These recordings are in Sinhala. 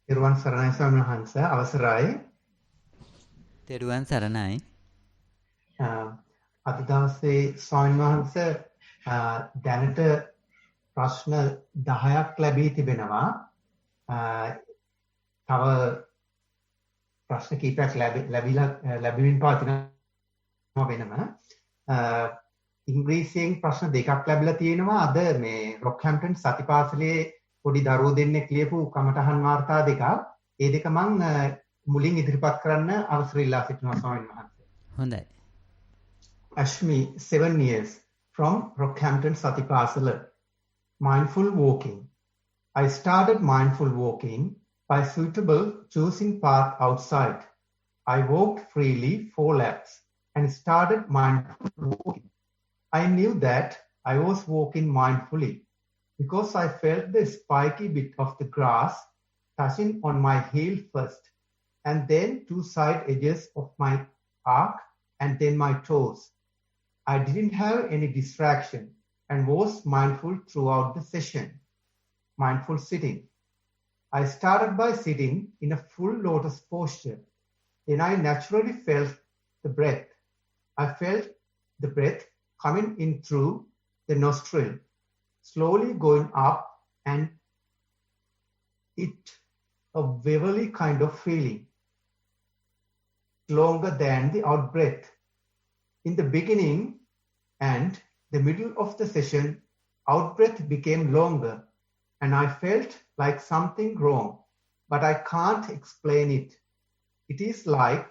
Irwan Saranai Swamini Wahanse අවසරයි. තෙරුවන් සරණයි. අද දවසේ ස්වාමීන් වහන්සේ දැනට ප්‍රශ්න 10ක් ලැබී තිබෙනවා. තව ප්‍රශ්න කීපයක් ලැබෙමින් පවතිනවා වෙනම. ඉංග්‍රීසියෙන් ප්‍රශ්න 2ක් ලැබිලා තියෙනවා. අද මේ රොක්හැම්ප්ටන් සතිපාසලේ පොඩි දරුවෝ දෙන්නෙක් ලියපු කමටහන් වාර්තා දෙකක්. ඒ දෙක මම මුලින් ඉදිරිපත් කරන්න අවසර ඉල්ලා සිටිනවා ස්වාමීන් වහන්සේ. හොඳයි. Ashmi, 7 years, from Rockhampton Satipasala. Mindful walking. I started mindful walking by suitable choosing path outside. I walked freely 4 laps and started mindful walking. I knew that I was walking mindfully because I felt the spiky bit of the grass touching on my heel first, and then 2 side edges of my arc, and then my toes. I didn't have any distraction and was mindful throughout the session. Mindful sitting. I started by sitting in a full lotus posture. Then I naturally felt the breath. I felt the breath coming in through the nostril, slowly going up, and it a wavery kind of feeling, longer than the out breath. In the beginning and the middle of the session, out breath became longer, and I felt like something wrong, but I can't explain it. It is like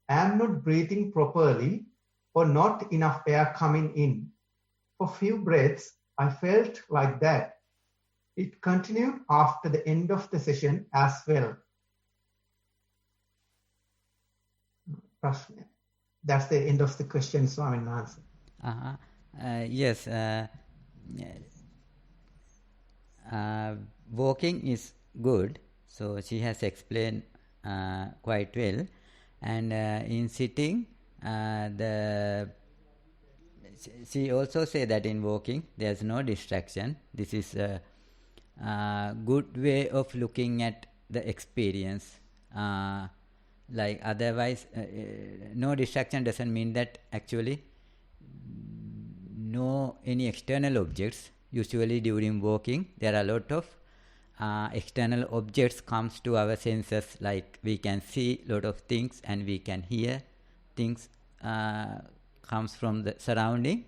I am not breathing properly or not enough air coming in. For few breaths, I felt like that. It continued after the end of the session as well. That's the end of the question, Swamin Mahansa. Yes, walking is good, so she has explained quite well. And in sitting, she also say that in walking there's no distraction. This is a good way of looking at the experience. Like otherwise, no distraction doesn't mean that actually no any external objects. Usually during walking there are a lot of external objects comes to our senses, like we can see a lot of things and we can hear things comes from the surrounding,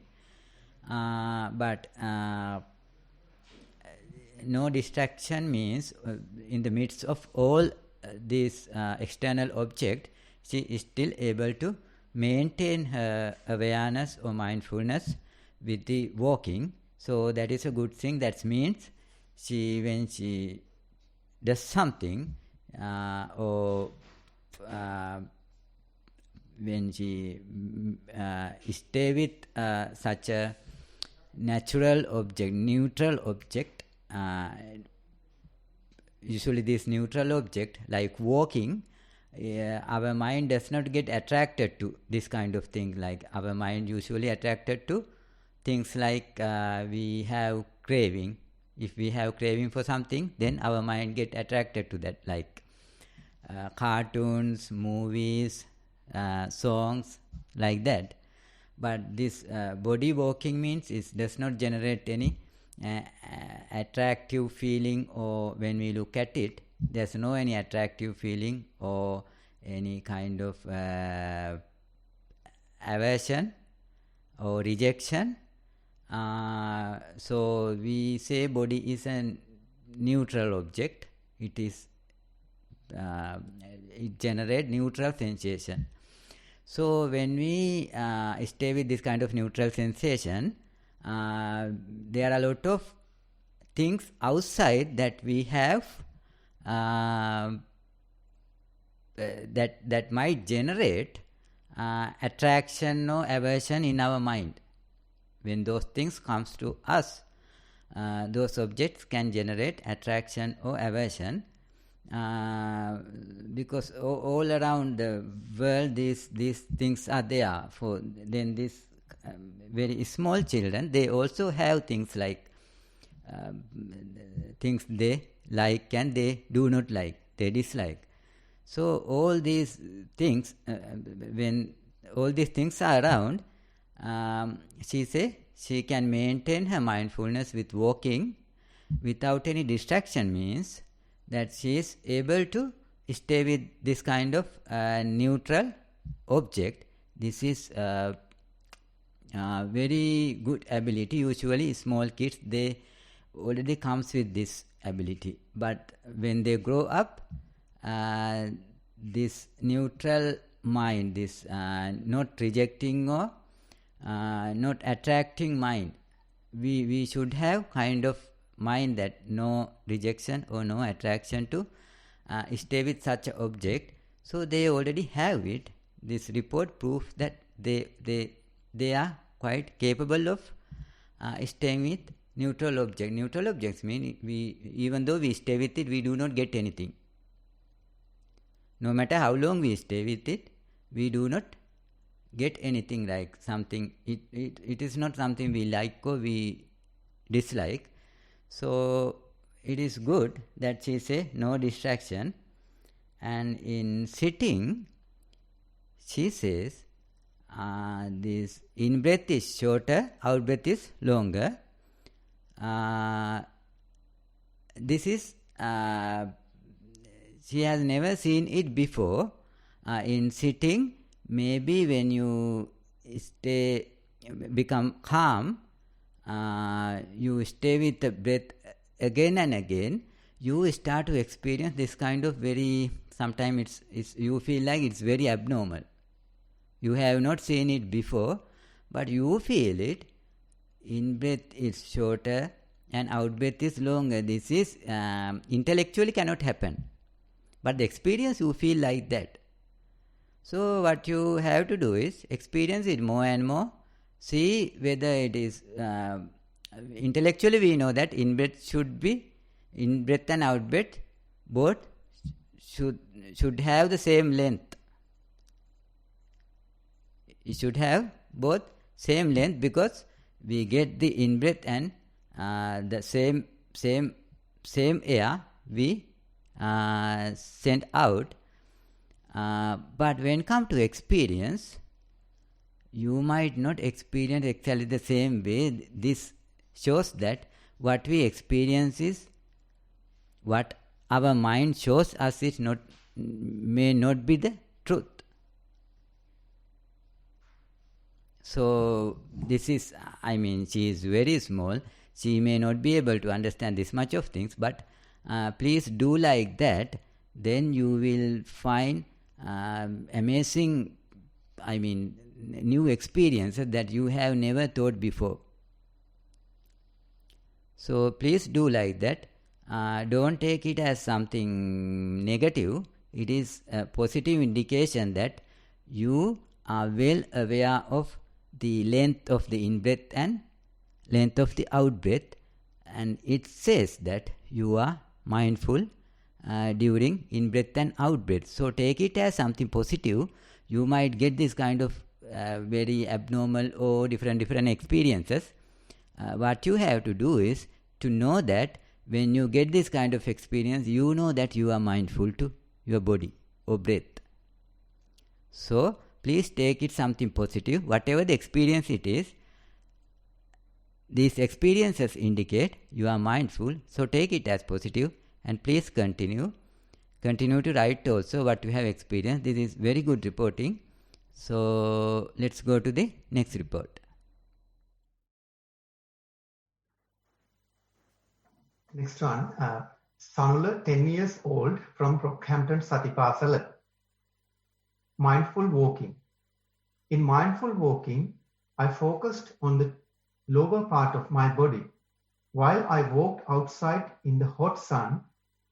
but no distraction means in the midst of all these external object, she is still able to maintain her awareness or mindfulness with the walking. So that is a good thing. That means when she does something or when she stay with such a natural object, neutral object, usually this neutral object like walking, our mind does not get attracted to this kind of thing. Like our mind usually attracted to things like we have craving. If we have craving for something, then our mind get attracted to that, like cartoons, movies, songs, like that. But this body walking means it does not generate any attractive feeling, or when we look at it, there's no any attractive feeling or any kind of aversion or rejection. So we say body is a neutral object. It is it generates neutral sensation. So when we stay with this kind of neutral sensation, there are a lot of things outside that we have that might generate attraction or aversion in our mind. When those things comes to us, those objects can generate attraction or aversion, because all around the world these things are there. For then this very small children, they also have things like things they like and they do not like. they dislike. So all these things, when all these things are around, she say she can maintain her mindfulness with walking without any distraction, means that she is able to stay with this kind of neutral object. This is very good ability. Usually small kids, they already comes with this ability, but when they grow up, this neutral mind, this not rejecting or not attracting mind, we should have kind of mind that no rejection or no attraction to stay with such an object. So they already have it. This report proves that they are quite capable of staying with neutral object. Neutral objects mean even though we stay with it, we do not get anything. No matter how long we stay with it, we do not get anything, like something. It is not something we like or we dislike. So it is good that she say no distraction. And in sitting, she says this in breath is shorter, out breath is longer. This is she has never seen it before. In sitting, maybe when you become calm, you stay with the breath again and again, you start to experience this kind of very, sometimes it's you feel like it's very abnormal. You have not seen it before, but you feel it. In breath is shorter and out breath is longer. This is intellectually cannot happen, but the experience you feel like that. So what you have to do is experience it more and more. See whether it is intellectually we know that in breath should be, in breath and out breath both should have the same length. It should have both same length, because we get the in breath and the same air we send out. But when come to experience, you might not experience exactly the same way. This shows that what we experience is what our mind shows us is not, may not be the truth. So this is, I mean, she is very small. She may not be able to understand this much of things, but please do like that. Then you will find amazing, I mean, new experiences that you have never thought before. So please do like that. Don't take it as something negative. It is a positive indication that you are well aware of the length of the in-breath and length of the out-breath, and it says that you are mindful during in-breath and out-breath. So take it as something positive. You might get this kind of very abnormal or different experiences. What you have to do is to know that when you get this kind of experience, you know that you are mindful to your body or breath. So please take it something positive. Whatever the experience it is, these experiences indicate you are mindful. So take it as positive and please continue to write also what you have experienced. This is very good reporting. So let's go to the next report. Next one, Sanula, 10 years old, from Rockhampton Satipasala. Mindful walking. In mindful walking, I focused on the lower part of my body. While I walked outside in the hot sun,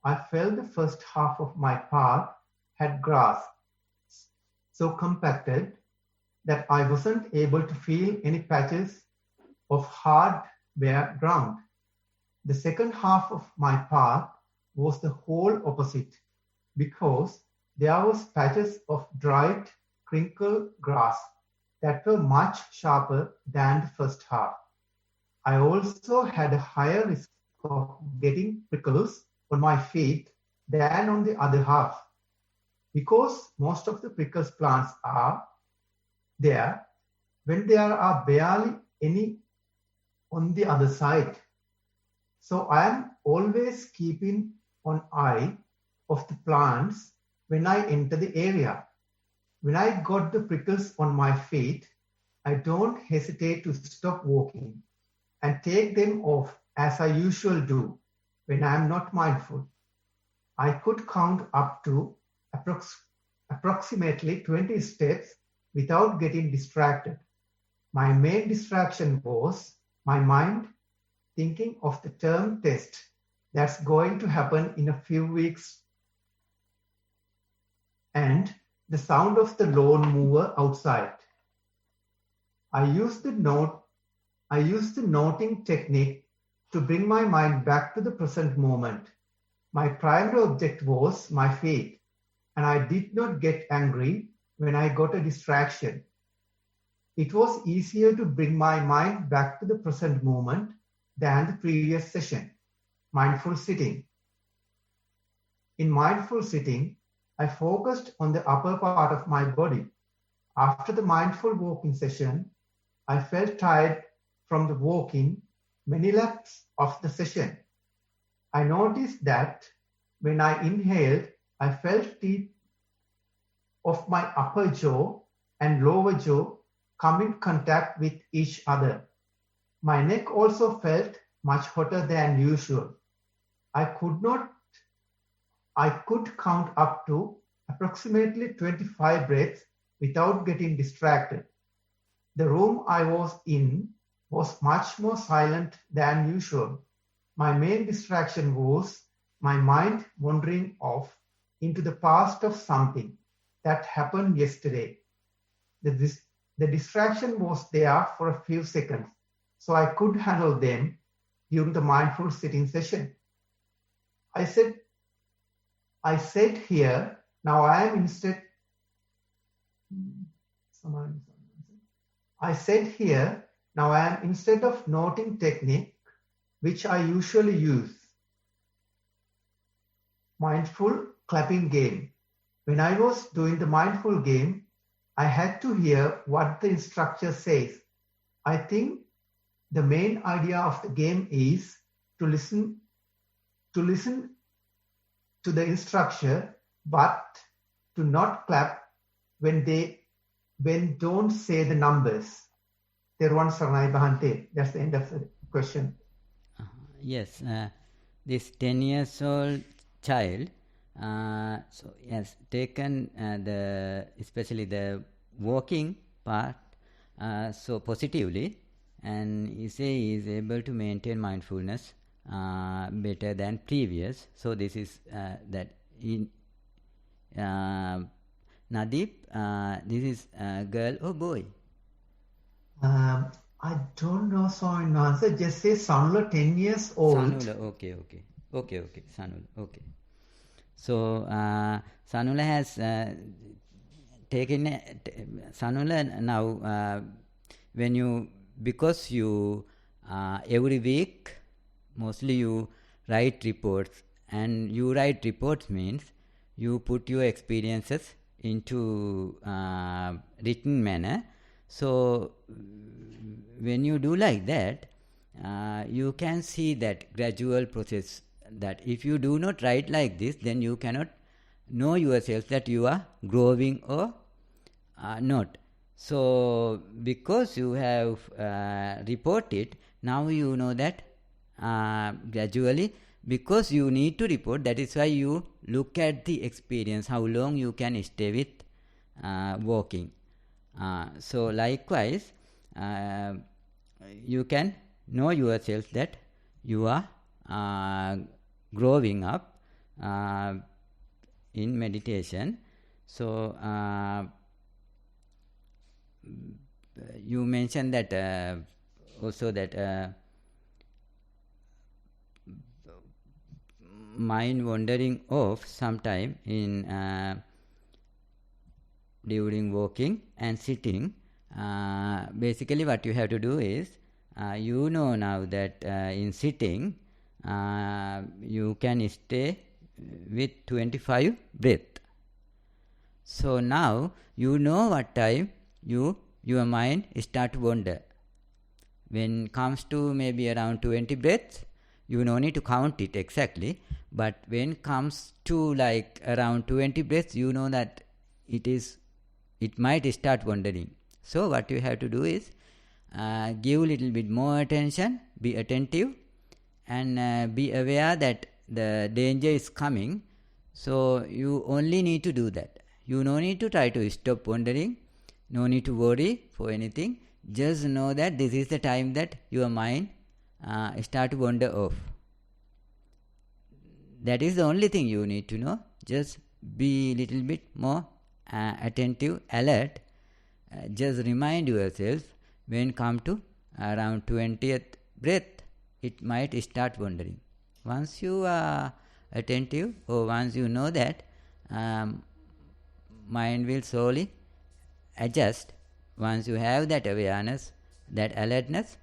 I felt the first half of my path had grass so compacted that I wasn't able to feel any patches of hard, bare ground. The second half of my path was the whole opposite, because there was patches of dried, crinkled grass that were much sharper than the first half. I also had a higher risk of getting prickles on my feet than on the other half. Because most of the prickles plants are there when there are barely any on the other side. So I am always keeping an eye of the plants when I enter the area. When I got the prickles on my feet, I don't hesitate to stop walking and take them off as I usually do when I am not mindful. I could count up to approximately 20 steps without getting distracted. My main distraction was my mind thinking of the term test that's going to happen in a few weeks and the sound of the lawn mower outside. I used the noting technique to bring my mind back to the present moment. My primary object was my feet, and I did not get angry when I got a distraction. It was easier to bring my mind back to the present moment than the previous session, mindful sitting. In mindful sitting, I focused on the upper part of my body. After the mindful walking session, I felt tired from the walking many laps of the session. I noticed that when I inhaled, I felt teeth of my upper jaw and lower jaw come in contact with each other. My neck also felt much hotter than usual. I could count up to approximately 25 breaths without getting distracted. The room I was in was much more silent than usual. My main distraction was my mind wandering off into the past of something that happened yesterday. The distraction was there for a few seconds, so I could handle them during the mindful sitting session. I said here, now I am instead of noting technique, which I usually use, mindful clapping game. When I was doing the mindful game, I had to hear what the instructor says. I think the main idea of the game is to listen to the instructor, but to not clap when don't say the numbers. Teruwan Saranai Bahante. That's the end of the question. Yes, this 10 years old child, so has taken especially the walking part so positively, and he say he is able to maintain mindfulness better than previous. So this is that in Nadeep, this is girl or boy? I don't know, so in answer, just say Sanula 10 years old. Sanula, okay. Sanula, okay. So Sanula has taken Sanula now because you every week mostly you write reports, and you write reports means you put your experiences into written manner. So when you do like that, you can see that gradual process, that if you do not write like this, then you cannot know yourself that you are growing or not. So because you have reported, now you know that gradually, because you need to report, that is why you look at the experience, how long you can stay with walking. So likewise, you can know yourself that you are growing up in meditation. So you mentioned that also that mind wandering off sometime in during walking and sitting. Basically what you have to do is, you know now that in sitting you can stay with 25 breaths. So now you know what time your mind start to wander. When comes to maybe around 20 breaths, you no need to count it exactly, but when comes to like around 20 breaths, you know that it might start wandering. So what you have to do is give a little bit more attention, be attentive, and be aware that the danger is coming. So you only need to do that. You no need to try to stop wandering, no need to worry for anything. Just know that this is the time that your mind start to wander off. That is the only thing you need to know. Just be a little bit more attentive, alert. Just remind yourself when come to around 20th breath, it might start wandering. Once you are attentive, or once you know that, mind will slowly adjust. Once you have that awareness, that alertness,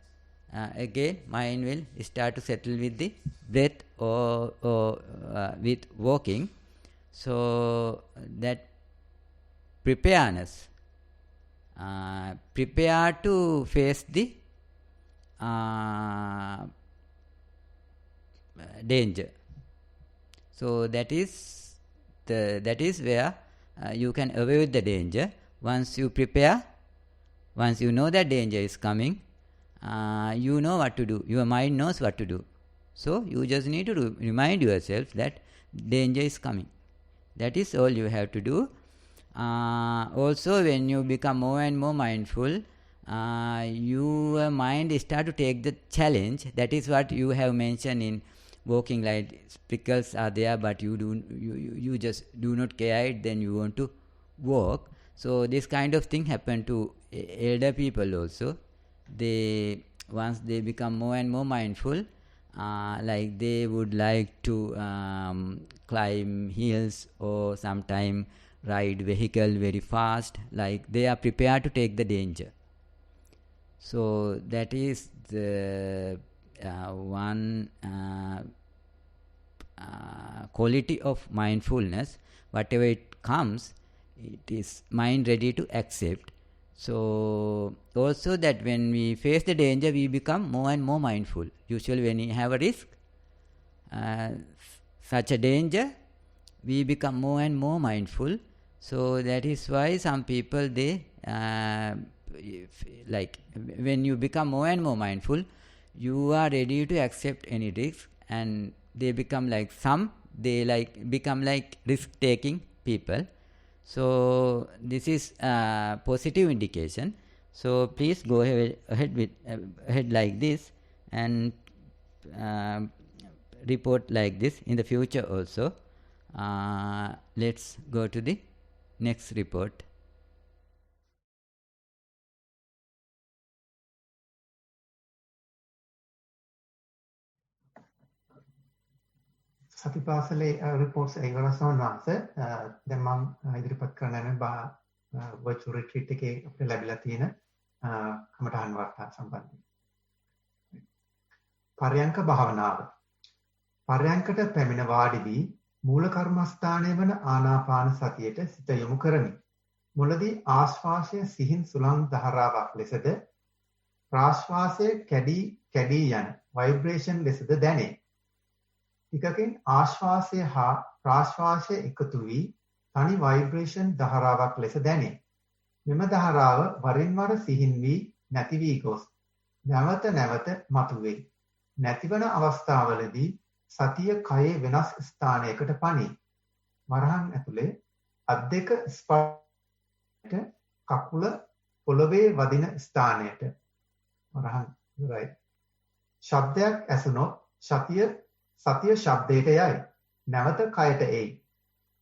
again mind will start to settle with the breath or with walking. So that preparedness, prepare to face the danger. So that is where you can avoid the danger. Once you prepare, once you know that danger is coming, you know what to do. Your mind knows what to do. So you just need to remind yourself that danger is coming. That is all you have to do. Also, when you become more and more mindful, your mind start to take the challenge. That is what you have mentioned in walking, like prickles are there, but you just do not care it, then you want to walk. So this kind of thing happen to elder people also. Once they become more and more mindful, like they would like to climb hills or sometime ride vehicle very fast, like they are prepared to take the danger. So that is the one quality of mindfulness. Whatever it comes, it is mind ready to accept. So also that when we face the danger, we become more and more mindful. Usually when we have a risk, such a danger, we become more and more mindful. So that is why some people, they like when you become more and more mindful, you are ready to accept any risk, and they become like become like risk taking people. So this is a positive indication. So please go ahead like this, and report like this in the future also. Let's go to the next report. සතිපාසලේ රිපෝට්ස් ඉවරසවන් වහන්සේ දැන් මම ඉදිරිපත් කරන්න යන virtual retreat එකේ අපිට ලැබිලා තියෙන කමඨාන් වාර්තා සම්බන්ධයෙන්. පර්යංක භාවනාව. පර්යංකට පැමිණ වාඩි වී මූල කර්මස්ථානයේ වන ආනාපාන සතියට සිත යොමු කරමි. මුලදී ආශ්වාසය සිහින් සුළං ධාරාවක් ලෙසද ප්‍රාශ්වාසය කැඩී යන ভাইබ්‍රේෂන් ලෙසද දැනේ. ටිකකින් ආශ්වාසය හා ප්‍රාශ්වාසය එකතු වී තනි ভাইබ්‍රේෂන් ධාරාවක් ලෙස දැනේ. මෙම ධාරාව වරින් වර සිහින් වී නැති වී ගොස් නැවත නැවත මතුවේ. නැතිවන අවස්ථාවලදී සතිය කයේ වෙනස් ස්ථානයකට පනී. වරහන් ඇතුලේ අත් දෙක ස්පර්ශයට කකුල පොළවේ වදින ස්ථානයට. වරහන් ඉවරයි. ශබ්දයක් ඇසුනොත් සතිය ශබ්දයට යයි. නැවත කයට එයි.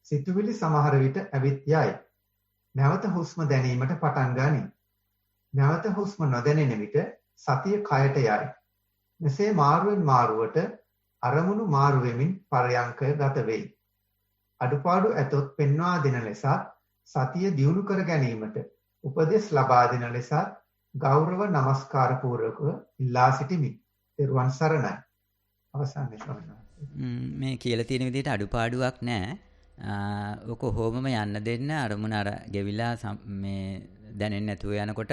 සිතුවිලි සමහර විට ඇවිත් යයි. නැවත හුස්ම දැනීමට පටන් ගනී. නැවත හුස්ම නොදැනෙන විට සතිය කයට යයි. මෙසේ මාරුවෙන් මාරුවට අරමුණු මාරු වෙමින් පර්යංකය ගත වෙයි. අඩුපාඩු ඇතොත් පෙන්වා දෙන ලෙසත් සතිය දියුණු කර ගැනීමට උපදෙස් ලබා දෙන ලෙසත් ගෞරව නමස්කාර පූර්වකව ඉල්ලා සිටිමි. ත්වන් සරණයි. අවසානයේ ස්වාමීන් වහන්සේ. මේ කියලා තියෙන විදිහට අඩුපාඩුවක් නැහැ. ඔක කොහොමම යන්න දෙන්න අරමුණ අර ගෙවිලා මේ දැනෙන්නේ නැතුව යනකොට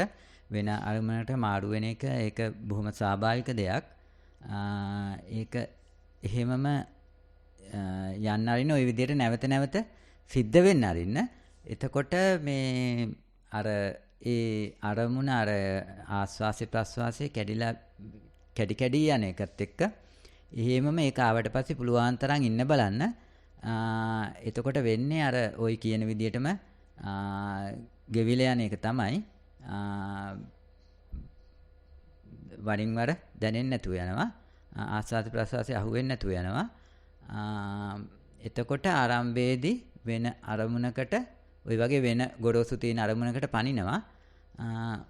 වෙන අරමුණකට මාරු වෙන එක ඒක බොහොම ස්වාභාවික දෙයක්. ඒක එහෙමම යන්න අරින්න ওই විදිහට නැවත නැවත සිද්ධ වෙන්න අරින්න. එතකොට මේ අර ඒ අරමුණ අර ආස්වාසේ ප්‍රස්වාසේ කැඩිලා කැඩි යන එකත් එක්ක එහෙමම ඒක ආවට පස්සේ පුළුවන් තරම් ඉන්න බලන්න. එතකොට වෙන්නේ අර ওই කියන විදිහටම ගෙවිලා යන එක තමයි. වරින් වර දැනෙන්නේ නැතුව යනවා. ආස්වාද ප්‍රසවාසය අහුවෙන්නේ නැතුව යනවා. එතකොට ආරම්භයේදී වෙන අරමුණකට ওই වගේ වෙන ගොරෝසු තියෙන අරමුණකට පනිනවා.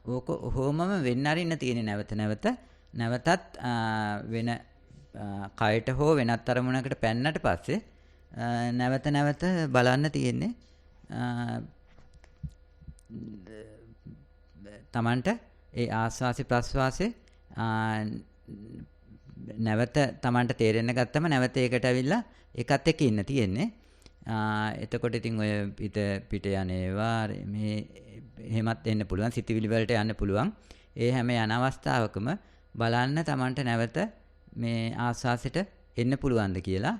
ඕක හොමම වෙන්න අරින්න තියෙන නැවතත් වෙන කයට හෝ වෙනත් අරමුණකට පැන්නට පස්සේ නැවත බලන්න තියෙන්නේ තමන්ට ඒ ආස්වාසි ප්‍රස්වාසයේ නැවත තමන්ට තේරෙන්න ගත්තම නැවත ඒකට ඇවිල්ලා ඒකත් එක්ක ඉන්න තියෙන්නේ. එතකොට ඉතින් ඔය පිට යන ඒවා මේ එහෙමත් එන්න පුළුවන්, සිතිවිලි වලට යන්න පුළුවන්. ඒ හැම යන අවස්ථාවකම බලන්න තමන්ට නැවත මේ ආස්වාසෙට එන්න පුළුවන්ද කියලා.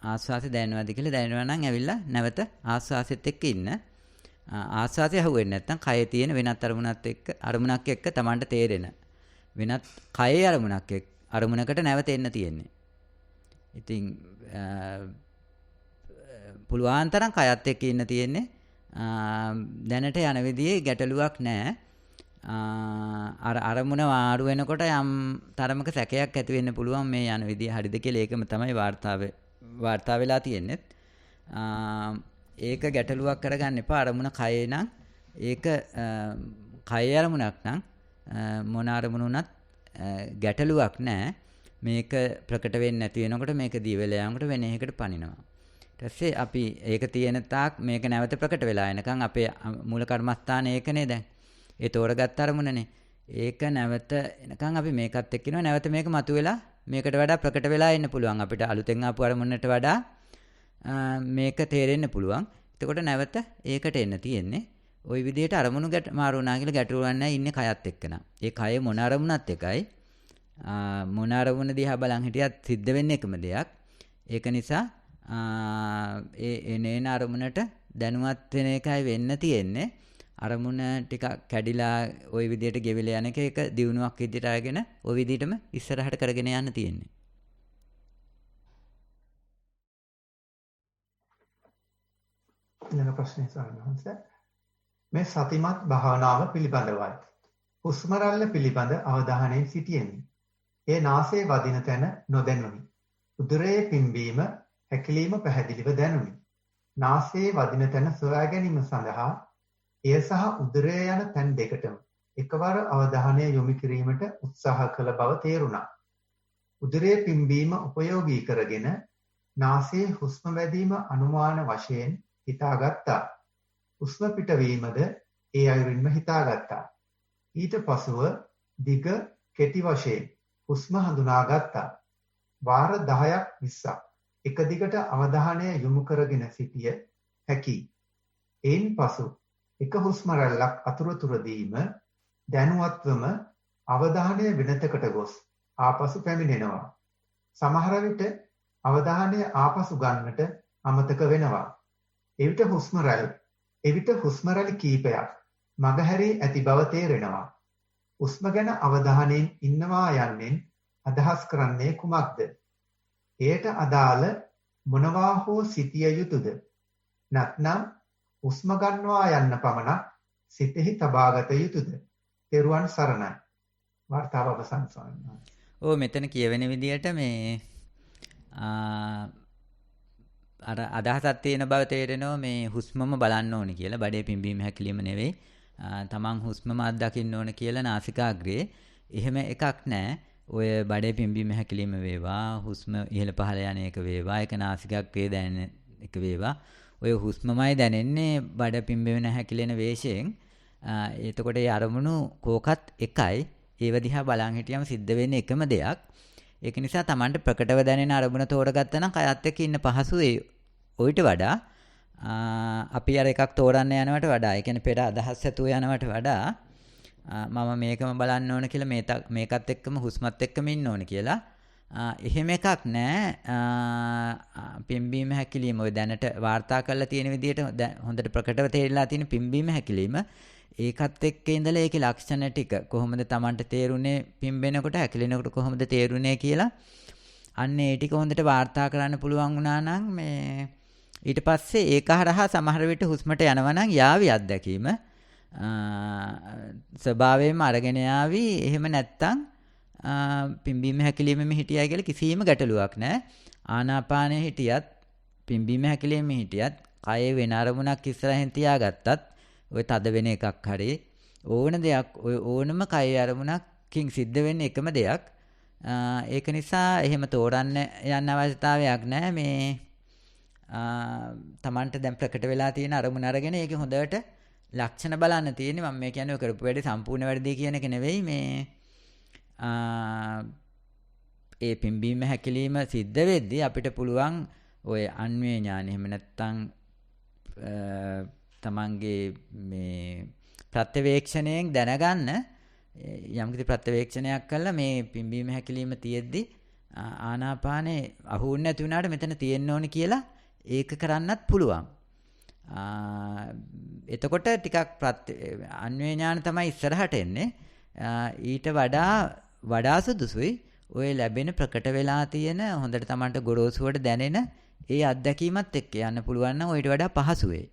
ආස්වාසය දැනනවාද කියලා දැනනවා නම් ඇවිල්ලා නැවත ආස්වාසෙත් එක්ක ඉන්න. ආස්වාසය අහුවෙන්නේ නැත්නම් කයේ තියෙන වෙනත් අරමුණක් එක්ක තමන්ට තේරෙන වෙනත් කයේ අරමුණකට නැවත එන්න තියෙන්නේ. ඉතින් පුළුවන් තරම් කයත් එක්ක ඉන්න තියෙන්නේ. දැනට යන විදිහේ ගැටලුවක් නැහැ. අරමුණ වාරු වෙනකොට යම් තරමක සැකයක් ඇති වෙන්න පුළුවන් මේ යන විදිහ හරිද කියලා. ඒකම තමයි වාර්තා වෙලා තියෙන්නේ. ඒක ගැටලුවක් කරගන්න එපා. අරමුණ කයේ නම් ඒක කයේ අරමුණක් නම් මොන අරමුණ උනත් ගැටලුවක් නැහැ. මේක ප්‍රකට වෙන්නේ නැති වෙනකොට මේක දී වෙලා යනකොට වෙන එකකට පනිනවා. ඊට පස්සේ අපි ඒක තියෙන තාක් මේක නැවත ප්‍රකට වෙලා එනකන් අපේ මූල කර්මස්ථානේ ඒකනේ දැන්. ඒ තෝරගත්ත අරමුණනේ. ඒක නැවත එනකන් අපි මේකත් එක්ක ඉනවා. නැවත මේක මතුවෙලා මේකට වඩා ප්‍රකට වෙලා එන්න පුළුවන්. අපිට අලුතෙන් ආපු අරමුණට වඩා මේක තේරෙන්න පුළුවන්. එතකොට නැවත ඒකට එන්න තියෙන්නේ. ওই විදිහට අරමුණු මාරු වුණා කියලා ගැටලුවක් නැහැ ඉන්නේ කයත් එක්කන. ඒ කය මොන අරමුණත් එකයි. මොන අරමුණ දිහා බලන් හිටියත් සිද්ධ වෙන්නේ එකම දෙයක්. ඒක නිසා ඒ එනේන අරමුණට දැනුවත් වෙන එකයි වෙන්න තියෙන්නේ. අරමුණ ටික කැඩිලා ওই විදිහට ගෙවිලා යන එක ඒක දියුණුවක් විදිහට අරගෙන ওই විදිහටම ඉස්සරහට කරගෙන යන්න තියෙන්නේ. ඊළඟ ප්‍රශ්නේ සාරාංශ මේ සතිමත් භාවනාව පිළිබඳවයි. හුස්ම රැල්ල පිළිබඳ අවධානයෙන් සිටියෙමි. ඒ නාසයේ වදින තැන නොදැනුනි. උදරයේ පිම්බීම හැකිලිම පැහැදිලිව දැනුනි. නාසයේ වදින තැන සොයා ගැනීම සඳහා එය සහ උදරය යන තැන් දෙකටම එකවර අවධානය යොමු කිරීමට උත්සාහ කළ බව තේරුණා. උදරයේ පිම්බීම උපයෝගී කරගෙන නාසයේ හුස්ම වැදීම අනුමාන වශයෙන් හිතාගත්තා. හුස්ම පිටවීමද ඒ අයුරින්ම හිතාගත්තා. ඊට පසුව දිග කෙටි වශයෙන් හුස්ම හඳුනාගත්තා. වාර 10ක් 20ක් එක දිගට අවධානය යොමු කරගෙන සිටිය හැකියි. එයින් පසු එක හුස්ම රැල්ලක් අතුරුදීම දැනුවත්වම අවධානය වෙනතකට ගොස් ආපසු පැමිණෙනවා. සමහර විට අවධානය ආපසු ගන්නට අමතක වෙනවා. එවිට හුස්ම රැලි කීපයක් මගහැරී ඇති බව තේරෙනවා. හුස්ම ගැන අවධානයෙන් ඉන්නවා යන්නෙන් අදහස් කරන්නේ කුමක්ද? එයට අදාළ මොනවා හෝ සිටිය යුතුද? නැත්නම් හුස්ම ගන්නවා යන්න පමණක් සිතෙහි තබාගත යුතුද? තෙරුවන් සරණයි. වර්තාව අවසන් සවන්නා. මෙතන කියවෙන විදිහට මේ අර අදහසක් තියෙන බව තේරෙනවා මේ හුස්මම බලන්න ඕනේ කියලා. බඩේ පිම්බීම හැකිලිම නෙවෙයි. තමන් හුස්මම අත්දකින්න ඕන කියලා නාසිකාග්‍රේ. එහෙම එකක් නැහැ. ඔය බඩේ පිම්බීම හැකිලිම වේවා, හුස්ම ඉහළ පහළ යන එක වේවා, ඒක නාසිකාග්‍රේ දැනෙන එක වේවා. ඔය හුස්මමයි දැනෙන්නේ බඩ පිම්බෙන හැකිලෙන වේශයෙන්. එතකොට ඒ අරමුණු කෝකත් එකයි. ඒව දිහා බලන් හිටියම සිද්ධ වෙන්නේ එකම දෙයක්. ඒක නිසා Tamanට ප්‍රකටව දැනෙන අරමුණ තෝරගත්තා නම් කයත් එක්ක ඉන්න පහසුවේ ඔయిత වඩා අපි අර එකක් තෝරන්න යනවට වඩා ඒ කියන්නේ පෙර අදහස් ඇතුව යනවට වඩා මම මේකම බලන්න ඕන කියලා මේකත් එක්කම හුස්මත් එක්කම ඉන්න ඕන කියලා එහෙම එකක් නෑ පිම්බීම හැකිලිම ඔය දැනට වාර්තා කරලා තියෙන විදිහට හොඳට ප්‍රකටව තේරිලා තියෙන පිම්බීම හැකිලිම ඒකත් එක්ක ඉඳලා ඒකේ ලක්ෂණ ටික කොහොමද Tamanට තේරුනේ පිම්බෙනකොට හැකිලෙනකොට කොහොමද තේරුනේ කියලා අන්න ඒ ටික හොඳට වාර්තා කරන්න පුළුවන් වුණා නම් මේ ඊට පස්සේ ඒක හරහා සමහර විට හුස්මට යනවා නම් යාවි අත්දැකීම ස්වභාවයෙන්ම අරගෙන යාවි එහෙම නැත්තම් පිම්බීම හැකිලීමෙම හිටියයි කියලා කිසිම ගැටලුවක් නැහැ ආනාපානයේ හිටියත් පිම්බීම හැකිලීමෙම හිටියත් කයේ වෙන අරමුණක් ඉස්සරහින් තියාගත්තත් ඔය තද වෙන එකක් හරි ඕන දෙයක් ඔය ඕනම කයේ අරමුණකින් සිද්ධ වෙන්නේ එකම දෙයක් ඒක නිසා එහෙම තෝරන්න යන්න අවශ්‍යතාවයක් නැහැ මේ Tamanට දැන් ප්‍රකට වෙලා තියෙන අරමුණ අරගෙන ඒකේ හොඳට ලක්ෂණ බලන්න තියෙන්නේ මම මේ කියන්නේ ඔය කරපු වැඩේ සම්පූර්ණ වැඩි කියන එක නෙවෙයි මේ ඒ පිම්බීම හැකිලිම සිද්ධ වෙද්දී අපිට පුළුවන් ඔය අන්වේ ඥාන එහෙම නැත්තම් තමන්ගේ මේ ප්‍රත්‍යවේක්ෂණයෙන් දැනගන්න යම්කිසි ප්‍රත්‍යවේක්ෂණයක් කළා මේ පිම්බීම හැකිලිම තියෙද්දි ආනාපානේ අහුන්නේ නැති වුණාට මෙතන තියෙන්න ඕනි කියලා ඒක කරන්නත් පුළුවන්. එතකොට ටිකක් අන්වේ ඥාන තමයි ඉස්සරහට එන්නේ. ඊට වඩා සුදුසුයි ඔය ලැබෙන ප්‍රකට වෙලා තියෙන හොඳට Tamanට ගොරෝසුවට දැනෙන ඒ අත්දැකීමත් එක්ක යන්න පුළුවන් නම් ඔයිට වඩා පහසු වෙයි.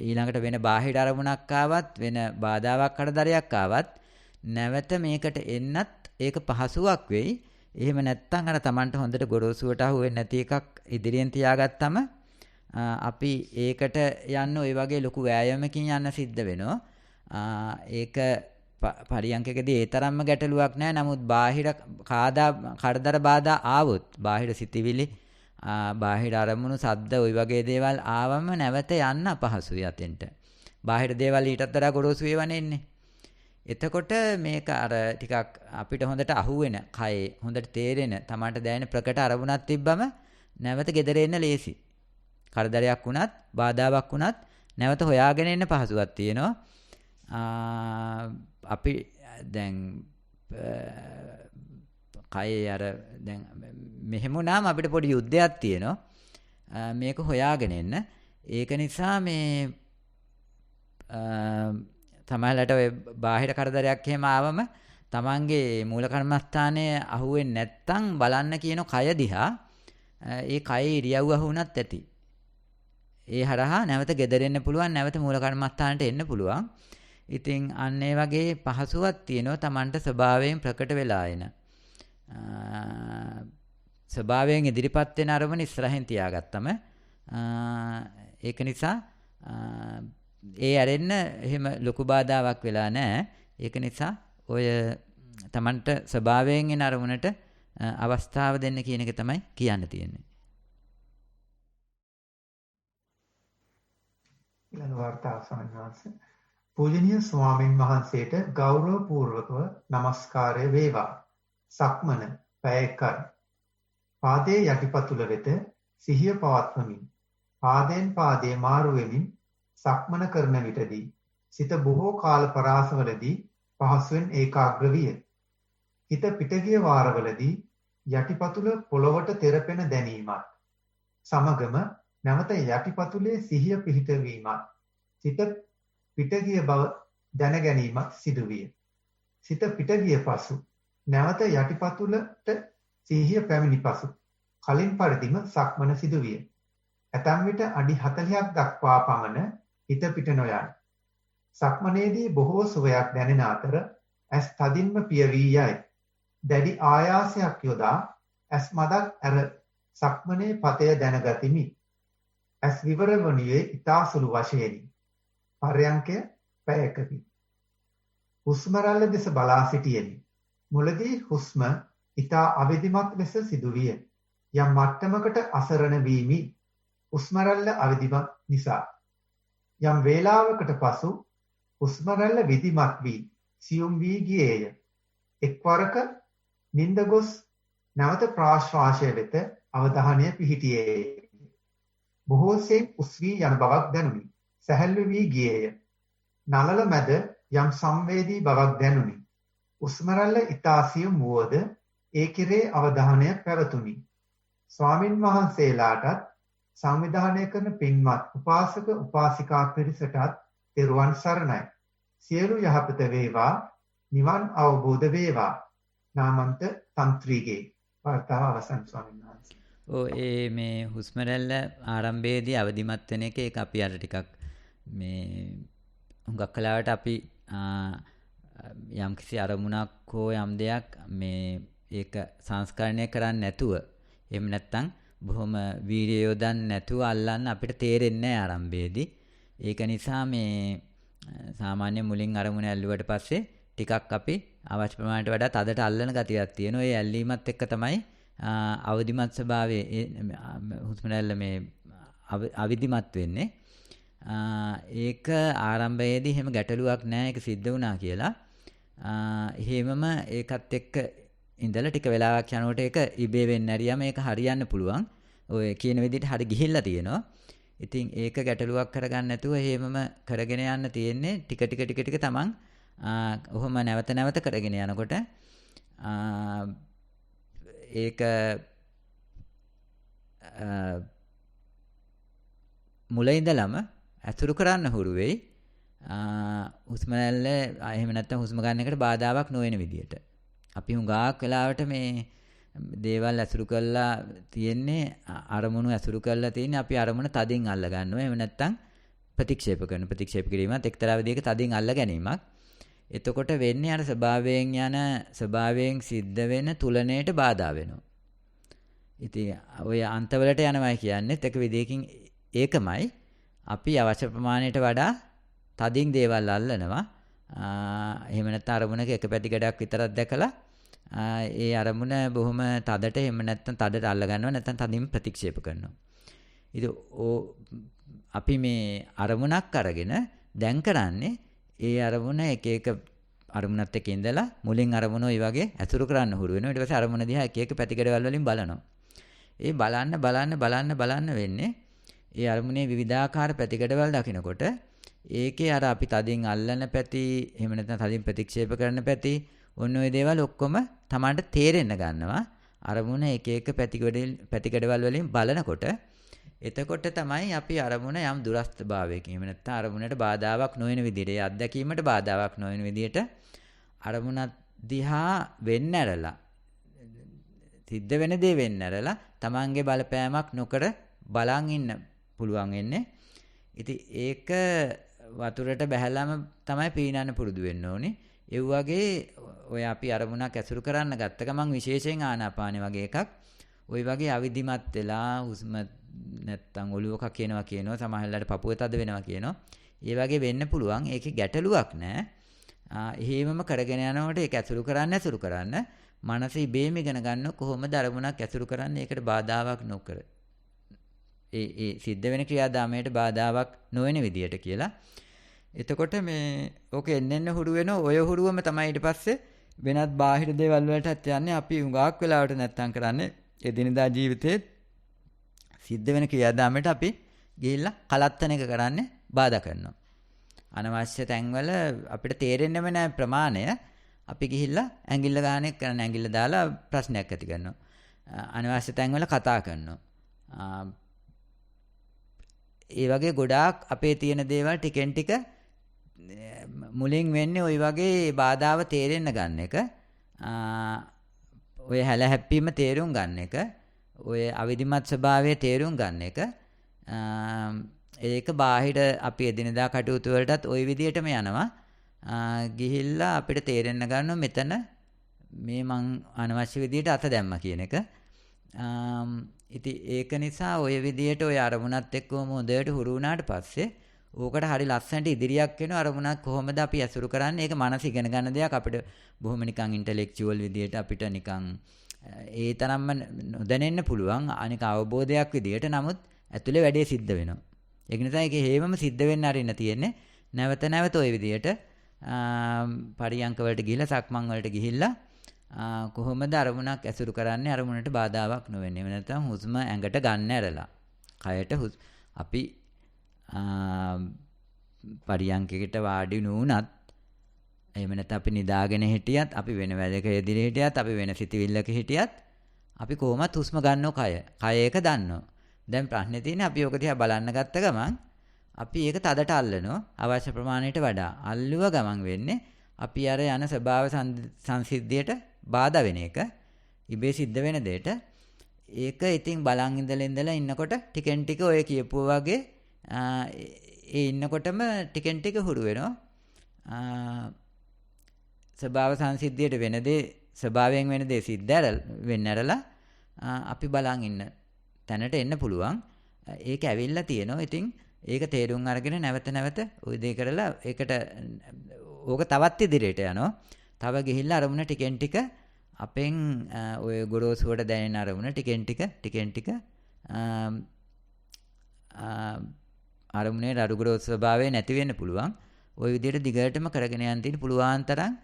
ඊළඟට වෙන බාහිර අරමුණක් ආවත් වෙන බාධාවක් කරදරයක් ආවත් නැවත මේකට එන්නත් ඒක පහසුවක් වෙයි. එහෙම නැත්නම් අර Tamanට හොඳට ගොරෝසුවට අහු වෙන්නේ නැති එකක් ඉදිරියෙන් තියාගත්තම අපි ඒකට යන්න ওই වගේ ලොකු වෑයමකින් යන්න සිද්ධ වෙනවා. ඒක පරියන්කකදී ඒ තරම්ම ගැටලුවක් නැහැ. නමුත් බාහිර කරදර බාධා ආවොත් බාහිර සිතිවිලි බාහිර අරමුණු සද්ද ওই වගේ දේවල් ආවම නැවත යන්න අපහසුයි අතෙන්ට. බාහිර දේවල් ඊටත් වඩා ගොරෝසු ඒවානේ ඉන්නේ. එතකොට මේක අර ටිකක් අපිට හොඳට අහුවෙන කයේ හොඳට තේරෙන Tamanට දැනෙන ප්‍රකට අරමුණක් තිබ්බම නැවත ගෙදර එන්න ලේසි. කරදරයක් වුණත් බාධාවක් වුණත් නැවත හොයාගෙන එන්න පහසුවක් තියෙනවා. අපි දැන් කයේ අර දැන් මෙහෙම වුණාම අපිට පොඩි යුද්ධයක් තියෙනවා. මේක හොයාගෙන එන්න. ඒක නිසා මේ තමයිලට ඔය බාහිර කරදරයක් එහෙම ආවම තමන්ගේ මූල කර්මස්ථානයේ අහුවෙන්නේ නැත්තම් බලන්න කියන කය දිහා ඒ කයේ ඉරියව්ව අහුණත් ඇති. ඒ හරහා නැවත ගෙදරෙන්න පුළුවන් නැවත මූල කර්මස්ථානට එන්න පුළුවන්. ඉතින් අන්න ඒ වගේ පහසුවක් තියෙනවා Tamanට ස්වභාවයෙන් ප්‍රකට වෙලා එන. ස්වභාවයෙන් ඉදිරිපත් වෙන අරමුණ ඉස්සරහින් තියාගත්තම ඒක නිසා ඒ ඇරෙන්න එහෙම ලොකු බාධාවක් වෙලා නැහැ. ඒක නිසා ඔය Tamanට ස්වභාවයෙන් එන අරමුණට අවස්ථාව දෙන්න කියන එක තමයි කියන්න තියෙන්නේ. ඊළඟ වර්තාව සමන්වාස පූජනීය ස්වාමින් වහන්සේට ගෞරවපූර්වකව নমස්කාරය වේවා. සක්මන පැයකයි. පාදයේ යටිපතුල වෙත සිහිය පවත්වමින් පාදයෙන් පාදයේ මාරු වෙමින් සක්මන කරන විටදී සිත බොහෝ කාල පරාසවලදී පහසුවෙන් ඒකාග්‍ර විය. හිත පිටගිය වාරවලදී යටිපතුල පොළවට තෙරපෙන දැනීමත් සමගම නැවත යටිපතුලේ සිහිය පිහිටවීමත් සිත පිටගිය බව දැන ගැනීමත් සිදුවිය. සිත පිටගිය පසු නැවත යටිපතුලට සිහිය පැමිණි පසු කලින් පරිදිම සක්මන සිදුවිය. ඇතැම් විට අඩි 40ක් දක්වා පමණ හිත පිට නොයයි. සක්මනේදී බොහෝ සුවයක් දැනෙන අතර ඇස් තදින්ම පියවී යයි. දැඩි ආයාසයක් යොදා ඇස් මදක් ඇර සක්මනේ පතය දැනගතිමි. ඇස් විවර වනුයේ ඉතා සුළු වශයෙනි. පර්යංකය පැයකකි. හුස්ම රැල්ල දෙස බලා සිටියෙමි. මුලදී හුස්ම ඉතා අවදිමත් ලෙස සිදුවිය. යම් මට්ටමකට අසරණ වීමි. හුස්ම රැල්ල අවදිමත් නිසා. යම් වේලාවකට පසු හුස්ම රැල්ල විධිමත් වී සියුම් වී ගියේය. එක්වරක නින්ද ගොස් නැවත ප්‍රාශ්වාසය වෙත අවධානය පිහිටියේය. බොහෝසෙයින් උස්වී යන බවක් දැනුනි. සැහැල්ලු වී ගියේය. නළල මැද යම් සංවේදී බවක් දැනුනි. උස්ම රැල්ල ඉතා සියුම් වුවද ඒ කෙරේ අවධානය පැවතුනි. ස්වාමින් වහන්සේලාටත් සංවිධානය කරන පින්වත් උපාසක උපාසිකා පිරිසටත් තෙරුවන් සරණයි. සියලු යහපත වේවා, නිවන් අවබෝධ වේවා. නාමන්ත තන්ත්‍රීගේ වාර්තාව අවසන් ස්වාමීන් වහන්සේ. ඒ මේ හුස්ම රැල්ල ආරම්භයේදී අවදිමත් වෙන එක ඒක අපි අර ටිකක් මේ හුඟක් කලාවට අපි යම්කිසි අරමුණක් හෝ යම් දෙයක් මේ ඒක සංස්කරණය කරන්නේ නැතුව එහෙම නැත්නම් බොහොම වීර්යය යොදන්න නැතුව අල්ලන්න අපිට තේරෙන්නේ නැහැ ආරම්භයේදී. ඒක නිසා මේ සාමාන්‍ය මුලින් අරමුණ ඇල්ලුවට පස්සේ ටිකක් අපි අවශ්‍ය ප්‍රමාණයට වඩා තදට අල්ලන ගතියක් තියෙනවා. ඒ ඇල්ලීමත් එක්ක තමයි අවදිමත් ස්වභාවයේ හුස්ම රැල්ල මේ අවිධිමත් වෙන්නේ. ඒක ආරම්භයේදී එහෙම ගැටලුවක් නැහැ ඒක සිද්ධ වුණා කියලා. එහෙමම ඒකත් එක්ක ඉඳලා ටික වෙලාවක් යනකොට ඒක ඉබේ වෙන්න ඇරියාම ඒක හරියන්න පුළුවන්. ඔය කියන විදිහට හරි ගිහිල්ලා තියෙනවා. ඉතින් ඒක ගැටලුවක් කරගන්න නැතුව එහෙමම කරගෙන යන්න තියෙන්නේ ටික ටික තමන් ඔහොම නැවත නැවත කරගෙන යනකොට ඒක මුල ඉඳලම අතුරු කරන්න හුරු වෙයි. හුස්ම රැල්ල එහෙම නැත්නම් හුස්ම ගන්න එකට බාධාවක් නොවන විදියට. අපි හුඟක් වෙලාවට මේ දේවල් අසුරු කරලා තියෙන්නේ අරමුණු අසුරු කරලා තියෙන්නේ අපි අරමුණ තදින් අල්ල ගන්නවා. එහෙම නැත්නම් ප්‍රතික්ෂේප කරන ප්‍රතික්ෂේප කිරීමත් එක්තරා විදිහක තදින් අල්ල ගැනීමක්. එතකොට වෙන්නේ අර ස්වභාවයෙන් සිද්ධ වෙන තුලණයට බාධා වෙනවා. ඉතින් ඔය අන්තවලට යනවා කියන්නේත් එක විදිහකින් ඒකමයි. අපි අවශ්‍ය ප්‍රමාණයට වඩා තදින් දේවල් අල්ලනවා. එහෙම නැත්නම් අරමුණක එක පැතිකඩක් විතරක් දැකලා ඒ අරමුණ බොහොම තදට එහෙම නැත්නම් තදට අල්ල ගන්නවා නැත්නම් තදින් ප්‍රතික්ෂේප කරනවා. ඉතින් අපි මේ අරමුණක් අරගෙන දැන් කරන්නේ ඒ අරමුණ එක එක අරමුණත් එක්ක ඉඳලා මුලින් අරමුණ ওই වගේ ඇසුරු කරන්න හුරු වෙනවා. ඊට පස්සේ අරමුණ දිහා එක එක පැතිකඩවල වලින් බලනවා. ඒ බලන්න වෙන්නේ ඒ අරමුණේ විවිධාකාර පැතිකඩවල දකිනකොට ඒකේ අර අපි තදින් අල්ලන පැති එහෙම නැත්නම් තදින් ප්‍රතික්ෂේප කරන පැති ඔන්න ඔය දේවල් ඔක්කොම Tamanට තේරෙන්න ගන්නවා. අරමුණ එක එක පැතිකඩවල වලින් බලනකොට එතකොට තමයි අපි අරමුණ යම් දුරස්ත භාවයකින් එහෙම නැත්නම් අරමුණට බාධාවක් නොවන විදිහට ඒ අත්දැකීමට බාධාවක් නොවන විදිහට අරමුණ දිහා වෙන්න ඇරලා සිද්ධ වෙන දේ වෙන්න ඇරලා Tamanගේ බලපෑමක් නොකර බලන් ඉන්න පුළුවන් වෙන්නේ. ඉතින් ඒක වතුරට බැහැලාම තමයි පීනන්න පුරුදු වෙන්න ඕනේ. ඒ වගේ ඔය අපි අරමුණක් ඇසුරු කරන්න ගත්ත ගමන් විශේෂයෙන් ආනාපානෙ වගේ එකක් ওই වගේ අවිධිමත් වෙලා හුස්ම නැත්තම් ඔළුව කකිනවා සමහරවිට පපුව තද වෙනවා කියනවා. ඒ වගේ වෙන්න පුළුවන්. ඒකේ ගැටලුවක් නැහැ. එහෙමම කරගෙන යනකොට ඒක ඇසුරු කරන්න මනස ඉබේම ඉගෙන ගන්න කොහොමද අරමුණක් ඇසුරු කරන්නේ ඒකට බාධාවක් නොකර. ඒ සිද්ධ වෙන ක්‍රියාදාමයට බාධාවක් නොවන විදියට කියලා. එතකොට මේ ඕක එන්න හුරු වෙනවා. ඔය හුරුවම තමයි ඊට පස්සේ වෙනත් බාහිර දේවල් වලටත් යන්නේ. අපි උඟාක් වෙලාවට නැත්තම් කරන්නේ එදිනදා ජීවිතේ සිද්ධ වෙන ක්‍රියාදාමයට අපි ගිහිල්ලා කලත්තන එක කරන්නේ බාධා කරනවා. අනවශ්‍ය තැන්වල අපිට තේරෙන්නේම නැහැ ප්‍රමාණය. අපි ගිහිල්ලා ඇඟිල්ල ගානේ කරන ඇඟිල්ල දාලා ප්‍රශ්නයක් ඇති කරනවා. අනවශ්‍ය තැන්වල කතා කරනවා. ඒ වගේ ගොඩාක් අපේ තියෙන දේවල් ටිකෙන් ටික මුලින් වෙන්නේ ওই වගේ බාධාව තේරෙන්න ගන්න එක. ඔය හැල හැප්පීම තේරුම් ගන්න එක. ඔය අවිධිමත් ස්වභාවය තේරුම් ගන්න එක. ඒක බාහිර අපි එදිනදා කටයුතු වලටත් ওই විදිහටම යනවා. ගිහිල්ලා අපිට තේරෙන්න ගන්නවා මෙතන මේ මං අනවශ්‍ය විදිහට අත දැම්මා කියන එක. ඉතින් ඒක නිසා ඔය විදිහට ඔය අරමුණත් එක්කම හොඳට හුරු වුණාට පස්සේ ඕකට හරි ලස්සනට ඉදිරියක් වෙන අරමුණක් කොහොමද අපි ඇසුරු කරන්නේ? ඒක මනස ඉගෙන ගන්න දෙයක්. අපිට බොහොම නිකන් ඉන්ටෙලෙක්චුවල් විදිහට අපිට නිකන් ඒ තරම්ම නොදැනෙන්න පුළුවන්. අනික අවබෝධයක් විදිහට. නමුත් ඇතුලේ වැඩේ සිද්ධ වෙනවා. ඒක නිසා ඒක හේමම සිද්ධ වෙන්න අරින්න තියෙන්නේ. නැවත නැවත ওই විදිහට පරියංක වලට ගිහිල්ලා සක්මන් වලට ගිහිල්ලා කොහොමද අරමුණක් ඇසුරු කරන්නේ අරමුණට බාධාවක් නොවෙන්නේ. එහෙම නැත්නම් හුස්ම ඇඟට ගන්න ඇරලා. කයට අපි පරියන්කයකට වාඩි නුනත් එහෙම නැත්නම් අපි නිදාගෙන හිටියත් අපි වෙන වැඩක යෙදිලා හිටියත් අපි වෙන සිතවිල්ලක හිටියත් අපි කොහොමත් හුස්ම ගන්නව කය ඒක දන්නවා. දැන් ප්‍රශ්නේ තියෙන්නේ අපි ඔක දිහා බලන්න ගත්ත ගමන් අපි ඒක තදට අල්ලනවා අවශ්‍ය ප්‍රමාණයට වඩා. අල්ලුව ගමන් වෙන්නේ අපි අර යන ස්වභාව සංසිද්ධියට බාධා වෙන එක. ඉබේ සිද්ධ වෙන දෙයට ඒක ඉතින් බලන් ඉඳලා ඉන්නකොට ටිකෙන් ටික ඔය කියපුවා වගේ ඒ ඉන්නකොටම ටිකෙන් ටික හුරු වෙනවා. ස්වභාව සංසිද්ධියට වෙන දේ ස්වභාවයෙන් වෙන දේ සිද්ධ වෙන්න ඇරලා අපි බලන් ඉන්න තැනට එන්න පුළුවන්. ඒක ඇවිල්ලා තියෙනවා. ඉතින් ඒක තේරුම් අරගෙන නැවත ওই දේ කරලා ඒකට ඕක තවත් ඉදිරියට යනවා. තව ගිහිල්ලා අරමුණ ටිකෙන් ටික අපෙන් ඔය ගොරෝසුවට දැනෙන අරමුණ ටිකෙන් ටික අරමුණේ රඩුගොරෝසු ස්වභාවය නැති වෙන්න පුළුවන්. ওই විදිහට දිගටම කරගෙන යන්න තියෙන පුළුවන් තරම්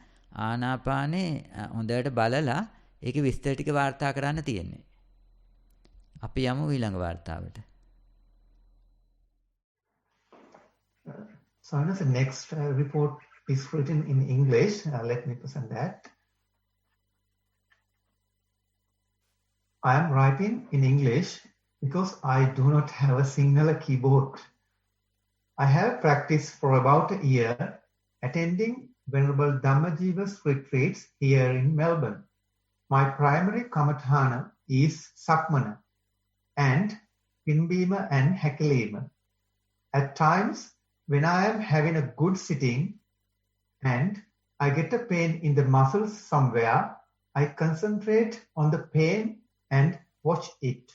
ආනාපානේ හොඳට බලලා ඒකේ විස්තර ටික වාර්තා කරන්න තියෙන්නේ. අපි යමු ඊළඟ වාර්තාවට. So the next report is written in English. Let me present that. I am writing in English because I do not have a Sinhala keyboard. I have practiced for about a year attending Venerable Dhammajiva's retreats here in Melbourne. My primary Kamatthana is Sakmana and Pinbima and Hakilima. At times, when I am having a good sitting and I get a pain in the muscles somewhere, I concentrate on the pain and watch it.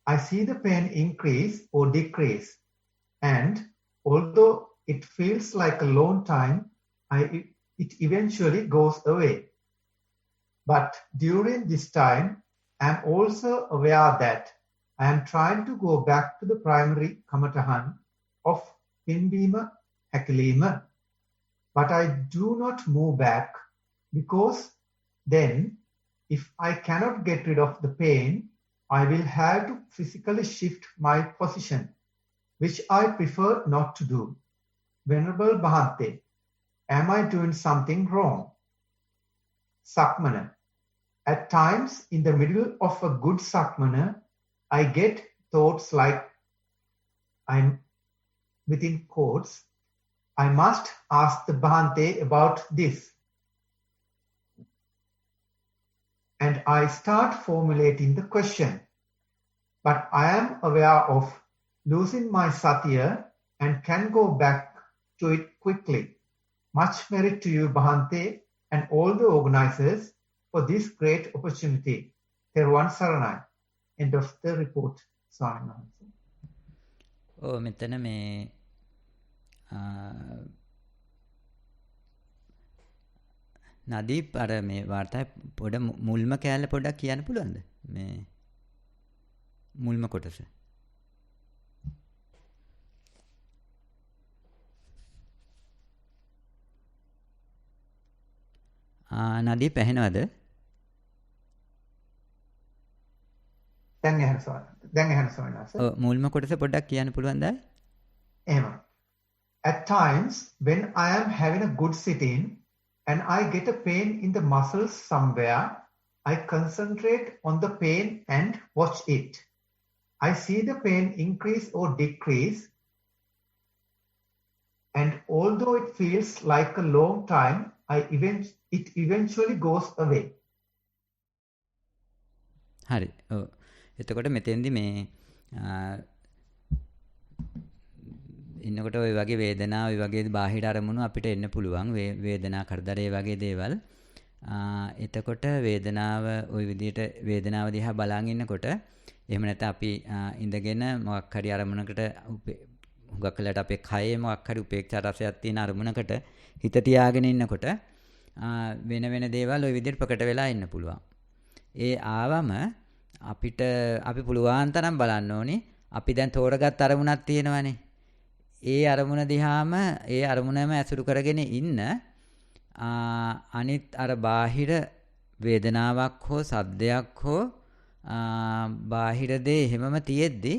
I see the pain increase or decrease, and although it feels like a long time, it eventually goes away. But during this time, I am also aware that I am trying to go back to the primary Kamatahan of Pinbima Hakilima. But I do not move back because then if I cannot get rid of the pain, I will have to physically shift my position, which I prefer not to do. Venerable Bhante, am I doing something wrong? Sakmana. At times, in the middle of a good Sakmana, I get thoughts like, I'm within quotes, I must ask the Bhante about this. And I start formulating the question. But I am aware of losing my satya and can go back to it quickly. Much merit to you, Bhante, and all the organizers for this great opportunity. Theruvan Saranai. End of the report. මෙතන මේ නදීප් අර මේ වාර්තාවේ පොඩ මුල්ම කෑල්ල පොඩක් කියන්න පුළුවන්ද? මේ මුල්ම කොටස. නදීප් ඇහෙනවද? දැන් ඇහෙනවා. මුල්ම කොටස පොඩ්ඩක් කියන්න පුළුවන්ද? එහෙම. At times, when I am having a good sitting and I get a pain in the muscles somewhere, I concentrate on the pain and watch it. I see the pain increase or decrease, and although it feels like a long time, it eventually goes away. හරි. ඔව්. එතකොට මෙතෙන්දි මේ ඉන්නකොට ওই වගේ වේදනාව, ওই වගේ බාහිර අරමුණු අපිට එන්න පුළුවන්. වේදනා කරදරේ වගේ දේවල්. එතකොට වේදනාව ওই විදිහට වේදනාව දිහා බලන් ඉන්නකොට එහෙම නැත්නම් අපි ඉඳගෙන මොකක් හරි අරමුණකට හුඟක් වෙලාවට අපේ කයේ මොකක් හරි උපේක්ෂා රසයක් තියෙන අරමුණකට හිත තියාගෙන ඉන්නකොට වෙන වෙන දේවල් ওই විදිහට ප්‍රකට වෙලා ඉන්න පුළුවන්. ඒ ආවම අපි පුළුවන් තරම් බලන්න ඕනේ. අපි දැන් තෝරගත් අරමුණක් තියෙනවානේ. ඒ අරමුණ දිහාම ඒ අරමුණම ඇසුරු කරගෙන ඉන්න අනිත් අර බාහිර වේදනාවක් හෝ සද්දයක් හෝ බාහිර දේ එහෙමම තියෙද්දි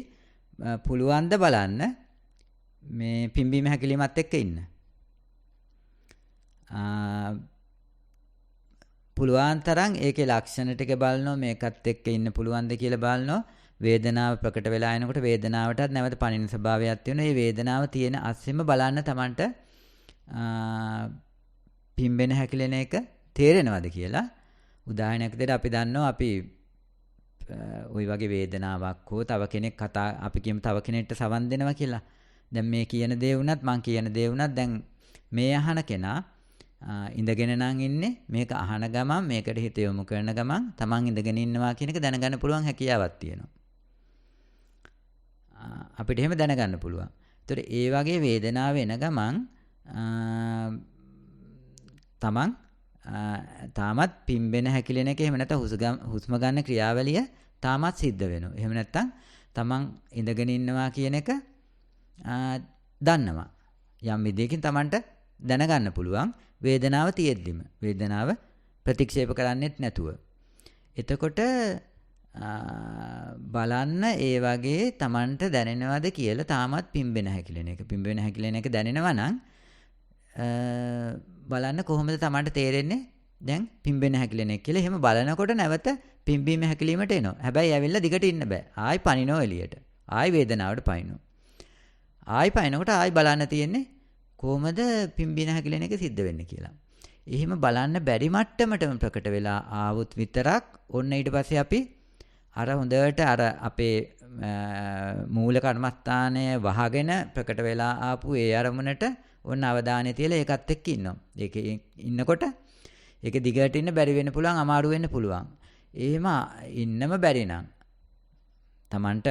පුළුවන් ද බලන්න මේ පිම්බීම හැකිලිමත් එක්ක ඉන්න. පුළුවන් තරම් ඒකේ ලක්ෂණ ටික බලනවා මේකත් එක්ක ඉන්න පුළුවන්ද කියලා බලනවා. වේදනාව ප්‍රකට වෙලා එනකොට වේදනාවටත් නැවත පණින ස්වභාවයක් තියෙනවා. මේ වේදනාව තියෙන අස්සෙම බලන්න Tamanට පිම්බෙන හැකිලෙන එක තේරෙනවද කියලා. උදාහරණයක් විදිහට අපි දන්නවා අපි ওই වගේ වේදනාවක් හෝ තව කෙනෙක් අපි කියමු තව කෙනෙක්ට සවන් දෙනවා කියලා. දැන් මේ කියන දේ වුණත් මං කියන දේ වුණත් දැන් මේ අහන කෙනා ඉඳගෙන නම් ඉන්නේ මේක අහන ගමන් මේකට හිත යොමු කරන ගමන් Taman ඉඳගෙන ඉන්නවා කියන එක දැනගන්න පුළුවන් හැකියාවක් තියෙනවා. අපිට එහෙම දැනගන්න පුළුවන්. ඒතර ඒ වගේ වේදනාව එන ගමන් Taman තාමත් පිම්බෙන හැකිලෙන එක එහෙම නැත්නම් හුස්ම ගන්න ක්‍රියාවලිය තාමත් සිද්ධ වෙනවා. එහෙම නැත්නම් Taman ඉඳගෙන ඉන්නවා කියන එක දන්නවා. යම් විදියකින් Tamanට දැනගන්න පුළුවන් වේදනාව තියෙද්දිම. වේදනාව ප්‍රතික්ෂේප කරන්නෙත් නැතුව. එතකොට බලන්න ඒ වගේ Tamanට දැනෙනවද කියලා තාමත් පිම්බෙන හැකිලෙන එක. පිම්බෙන හැකිලෙන එක දැනෙනවා නම් බලන්න කොහොමද Tamanට තේරෙන්නේ දැන් පිම්බෙන හැකිලෙන එක කියලා. එහෙම බලනකොට නැවත පිම්බීම හැකිලීමට එනවා. හැබැයි ඇවිල්ලා දිගට ඉන්න බෑ. ආයි පනිනෝ එළියට. ආයි වේදනාවට පනිනෝ. ආයි පනිනකොට ආයි බලන්න තියෙන්නේ කොහොමද පිම්බින හැකිලෙන එක සිද්ධ වෙන්නේ කියලා. එහෙම බලන්න බැරි මට්ටමටම ප්‍රකට වෙලා ආවොත් විතරක් ඔන්න ඊට පස්සේ අපි අර හොඳට අර අපේ මූල කර්මස්ථානය වහගෙන ප්‍රකට වෙලා ආපු ඒ අරමුණට ඔන්න අවධානය තියලා ඒකත් එක්ක ඉන්නවා. ඒකේ ඉන්නකොට ඒක දිගට ඉන්න බැරි වෙන්න පුළුවන්, අමාරු වෙන්න පුළුවන්. එහෙම ඉන්නම බැරි නම් Tamanට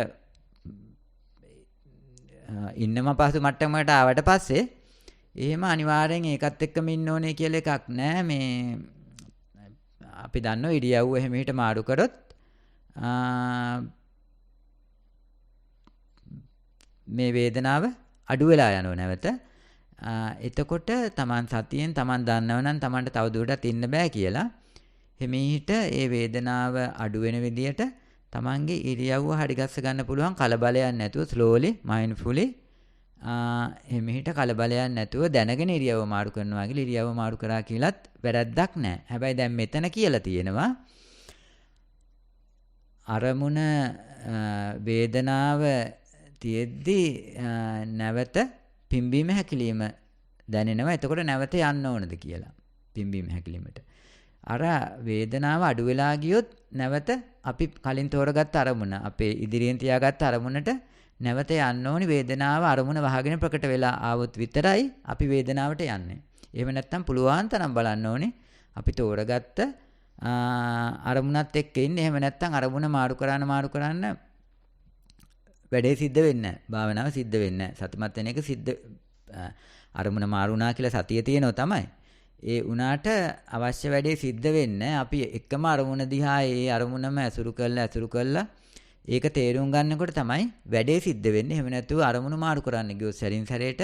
ඉන්නම පසු මට්ටමකට ආවට පස්සේ එහෙම අනිවාර්යෙන් ඒකත් එක්කම ඉන්න ඕනේ කියලා එකක් නෑ. මේ අපි දන්නවා ඉරියව්ව එහෙම හිට මාරු කරොත් මේ වේදනාව අඩු වෙලා යනවා නැවත. එතකොට Taman සතියෙන් Taman දන්නවනම් Tamanට තවදුරටත් ඉන්න බෑ කියලා හිමීට ඒ වේදනාව අඩු වෙන විදියට Tamanගේ ඉරියව්ව හරි ගස්ස ගන්න පුළුවන් කලබලයක් නැතුව slowly mindfully හිමීට කලබලයක් නැතුව දැනගෙන ඉරියව්ව මාරු කරනවා කියලා ඉරියව්ව මාරු කරා කියලත් වැරද්දක් නැහැ. හැබැයි දැන් මෙතන කියලා තියෙනවා අරමුණ වේදනාව තියෙද්දි නැවත පිම්බීම හැකිලිම දැනෙනවා. එතකොට නැවත යන්න ඕනද කියලා පිම්බීම හැකිලිමට. අර වේදනාව අඩු වෙලා ගියොත් නැවත අපි කලින් තෝරගත්ත අරමුණ අපේ ඉදිරියෙන් තියාගත්ත අරමුණට නැවත යන්න ඕනි. වේදනාව අරමුණ වහගෙන ප්‍රකට වෙලා ආවොත් විතරයි අපි වේදනාවට යන්නේ. එහෙම නැත්නම් පුළුවන් තරම් බලන්න ඕනේ අපි තෝරගත්ත අරමුණත් එක්ක ඉන්නේ. එහෙම නැත්නම් අරමුණ මාරු කරන්න වැඩේ සිද්ධ වෙන්නේ නැහැ. භාවනාව සිද්ධ වෙන්නේ නැහැ. සතිමත් වෙන එක සිද්ධ අරමුණ මාරු වුණා කියලා සතිය තියෙනවා තමයි. ඒ උනාට අවශ්‍ය වැඩේ සිද්ධ වෙන්නේ අපි එකම අරමුණ දිහා ඒ අරමුණම ඇසුරු කළා ඒක තේරුම් ගන්නකොට තමයි වැඩේ සිද්ධ වෙන්නේ. එහෙම නැතුව අරමුණ මාරු කරන්න ගියොත් සැරින් සැරේට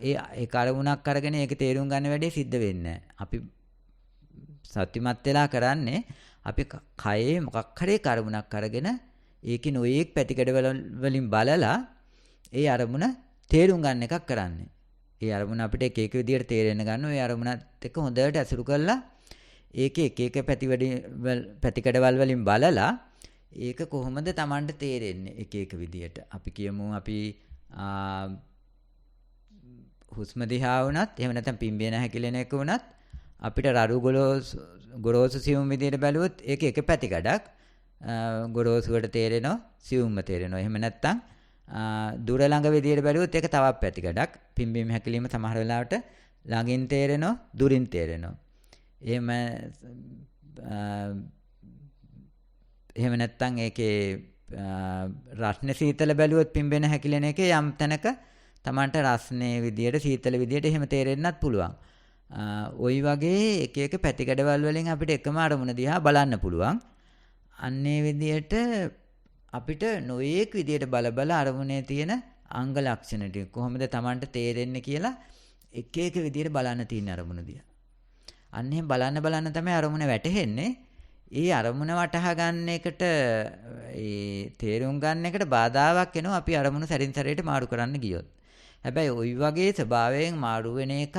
ඒ අරමුණක් අරගෙන ඒක තේරුම් ගන්න වැඩේ සිද්ධ වෙන්නේ නැහැ. අපි සත්‍යමත් වෙලා කරන්නේ අපි කයේ මොකක් හරි අරමුණක් අරගෙන ඒකේ නොයේක් පැතිකඩ වලින් බලලා ඒ අරමුණ තේරුම් ගන්න එකක් කරන්නේ. ඒ අරමුණ අපිට එක එක විදියට තේරෙන්න ගන්න. ඒ අරමුණත් එක්ක හොඳට ඇසුරු කරලා ඒකේ එක එක පැතිකඩවල් වලින් බලලා ඒක කොහොමද Tamanට තේරෙන්නේ එක එක විදියට. අපි කියමු අපි හුස්ම දිහා වුණත් එහෙම නැත්නම් පිම්බෙන හැකිලෙන එක වුණත් අපිට රළු ගොරෝසු සියුම් විදියට බැලුවොත් ඒක එක පැතිකඩක්. ගොරෝසුවට තේරෙනවා, සියුම්ම තේරෙනවා. එහෙම නැත්නම් දුර ළඟ විදියට බැලුවොත් ඒක තවත් පැතිකඩක්. පිම්බීම හැකිලිම සමහර වෙලාවට ළඟින් තේරෙනවා, දුරින් තේරෙනවා. එහෙම නැත්නම් ඒකේ රස්නේ සීතල බැලුවොත් පිම්බෙන හැකිලෙන එකේ යම් තැනක Tamanට රස්නේ විදියට සීතල විදියට එහෙම තේරෙන්නත් පුළුවන්. ওই වගේ එක එක පැතිකඩවල් වලින් අපිට එකම අරමුණ දිහා බලන්න පුළුවන්. අන්නේ විදියට අපිට නොයේක් විදියට බල අරමුණේ තියෙන අංග ලක්ෂණ ටික කොහොමද Tamanට තේරෙන්නේ කියලා එක එක විදියට බලන්න තියෙන අරමුණ දිහා. අන්න එහෙම බලන්න තමයි අරමුණ වැටහෙන්නේ. ඒ අරමුණ වටහා ගන්න එකට ඒ තේරුම් ගන්න එකට බාධාවක් එනවා අපි අරමුණ සැරින් සැරේට මාරු කරන්න ගියොත්. හැබැයි ওই වගේ ස්වභාවයෙන් මාරු වෙන එක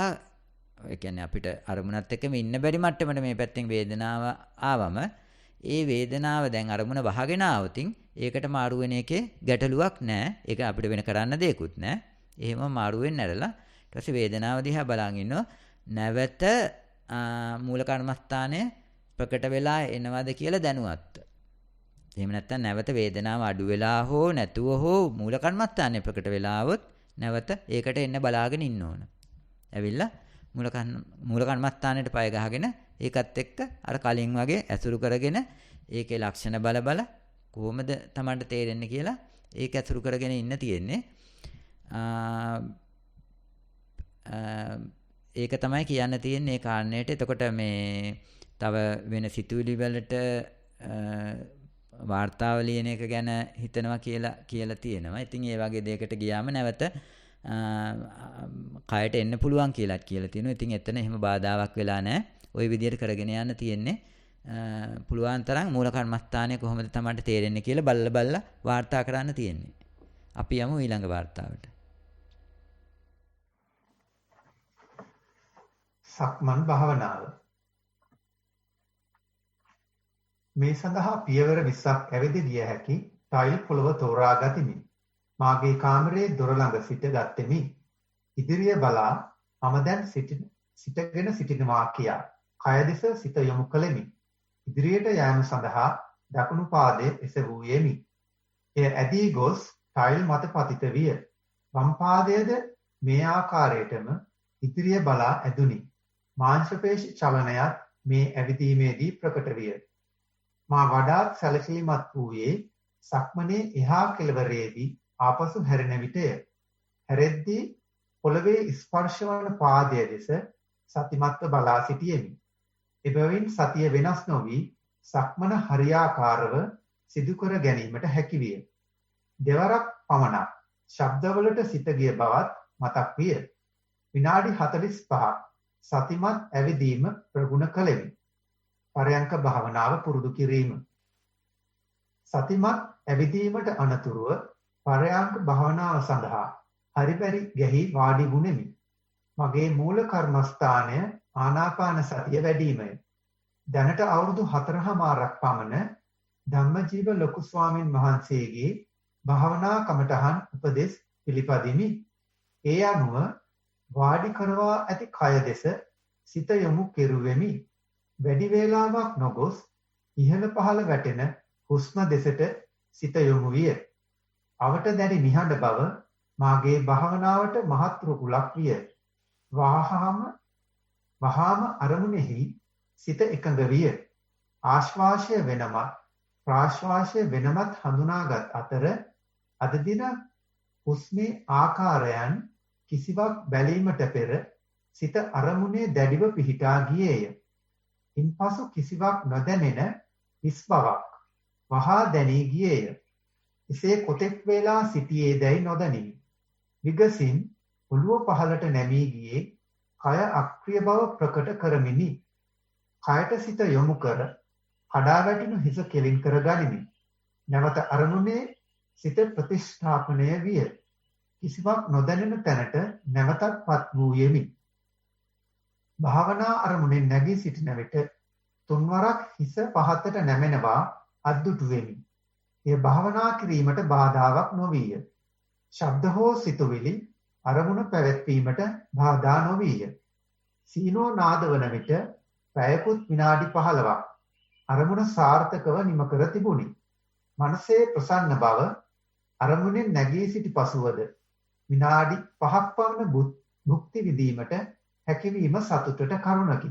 ඒ කියන්නේ අපිට අරමුණත් එක්කම ඉන්න බැරි මට්ටමට මේ පැත්තෙන් වේදනාව ආවම ඒ වේදනාව දැන් අරමුණ වහගෙන ආවොතින් ඒකට මාරු වෙන එකේ ගැටලුවක් නැහැ. ඒක අපිට වෙන කරන්න දෙයක්වත් නැහැ. එහෙම මාරු වෙන්නේ නැරලා ඊට පස්සේ වේදනාව දිහා බලන් ඉන්නවා. නැවත මූල කර්මස්ථානයේ ප්‍රකට වෙලා එනවද කියලා දැනුවත්. එහෙම නැත්නම් නැවත වේදනාව අඩු වෙලා හෝ නැතුව හෝ මූල කර්මස්ථානයේ ප්‍රකට වෙලා આવොත් නැවත ඒකට එන්න බලාගෙන ඉන්න ඕන. ඇවිල්ලා මූල කර්මස්ථානයට පය ගහගෙන ඒකත් එක්ක අර කලින් වගේ ඇසුරු කරගෙන ඒකේ ලක්ෂණ බල කොහොමද Tamanට තේරෙන්නේ කියලා ඒක ඇසුරු කරගෙන ඉන්න තියෙන්නේ. ඒක තමයි කියන්න තියෙන්නේ ඒ කාරණේට. එතකොට මේ තව වෙන සිතුවිලි වලට වාර්තාව ලියන එක ගැන හිතනවා කියලා තියෙනවා. ඉතින් ඒ වගේ දෙයකට ගියාම නැවත කයට එන්න පුළුවන් කියලාත් කියලා තියෙනවා. ඉතින් එතන එහෙම බාධාවක් වෙලා නැහැ. ওই විදිහට කරගෙන යන්න තියෙන්නේ. පුළුවන් තරම් මූල කර්මස්ථානයේ කොහොමද Tamanට තේරෙන්නේ කියලා බලලා වාර්තා කරන්න තියෙන්නේ. අපි යමු ඊළඟ වාර්තාවට. සක්මන් භාවනාව. මේ සඳහා පියවර 20ක් ඇවිද ගිය හැකි ටයිල් පොළව තෝරා ගතිමි. මාගේ කාමරයේ දොර ළඟ සිට ගත්ෙමි. ඉදිරිය බලා මම දැන් සිටගෙන සිටිනවා කියා කය දෙස සිත යොමු කළෙමි. ඉදිරියට යාම සඳහා දකුණු පාදයේ එසවූයෙමි. එය ඇදී ගොස් ටයිල් මත පතිත විය. වම් පාදයේද මේ ආකාරයටම ඉදිරිය බලා ඇදුනි. මාංශපේශි චලනයත් මේ ඇවිදීමේදී ප්‍රකට විය. මා වඩාත් සැලකිලිමත් වූයේ සක්මනේ එහා කෙළවරේදී ආපසු හැරෙන විටය. හැරෙද්දී පොළවේ ස්පර්ශ වන පාදය දෙස සතිමත්ව බලා සිටියෙමි. එබැවින් සතිය වෙනස් නොවි සක්මන හරියාකාරව සිදු කර ගැනීමට හැකි විය. දෙවරක් පමණක් ශබ්දවලට සිත ගිය බවත් මතක් විය. විනාඩි 45ක් සතිමත් ඇවිදීම ප්‍රගුණ කළෙමි. පරයන්ක භාවනාව පුරුදු කිරීම. සතිමත් ඇවිදීමට අනතුරුව පරයන්ක භාවනාව සඳහා හරිබරි ගැහි වාඩි වුනේමි. මගේ මූල කර්මස්ථානය ආනාපාන සතිය වැඩිමය. දැනට අවුරුදු 4මාරක් පමණ ධම්මජීව ලොකු ස්වාමීන් වහන්සේගේ භාවනා කමඨහන් උපදෙස් පිළිපදිමි. ඒ අනුව වාඩි කරවා ඇති කය දෙස සිත යොමු කෙරුවෙමි. වැඩි වේලාවක් නොගොස් ඉහළ පහළ වැටෙන හුස්ම දෙසට සිත යොමු විය. අවට දැඩි නිහඬ බව මාගේ භාවනාවට මහත් රුකුලක් විය. වහාම අරමුණෙහි සිත එකඟ විය. ආශ්වාසය වෙනමත් ප්‍රාශ්වාසය වෙනමත් හඳුනාගත් අතර අද දින හුස්මේ ආකාරයන් කිසිවක් බැලීමට පෙර සිත අරමුණේ දැඩිව පිහිටා ගියේය. ඉන්පසු කිසිවක් නොදැනෙන හිස් බවක් වහා දැනී ගියේය. එසේ කොතෙක් වේලා සිටියේදැයි නොදනිමි. විගසින් ඔළුව පහළට නැමී ගියේ කය අක්‍රිය බව ප්‍රකට කරමිනි. කයට සිත යොමු කර කඩා වැටෙනු හිස කෙලින් කර ගනිමි. නැවත අරමුණේ සිත ප්‍රතිස්ථාපනය විය. කිසිවක් නොදැනෙන තැනට නැවතත්පත් වූයෙමි. භාවනා අරමුණෙන් නැගී සිටින විට තුන්වරක් හිස පහතට නැමෙනවා අද්දුටු වෙමි. එය භාවනා කිරීමට බාධාවක් නොවිය. ශබ්ද හෝ සිතුවිලි අරමුණ පැවැත්වීමට බාධා නොවිය. සීනෝ නාද වන විට පැයකුත් විනාඩි 15ක් අරමුණ සාර්ථකව නිම කර තිබුණි. මනසේ ප්‍රසන්න බව අරමුණෙන් නැගී සිටි පසුවද විනාඩි 5ක් පමණ භුක්ති විඳීමට හැකියවීම සතුටට කරුණකි.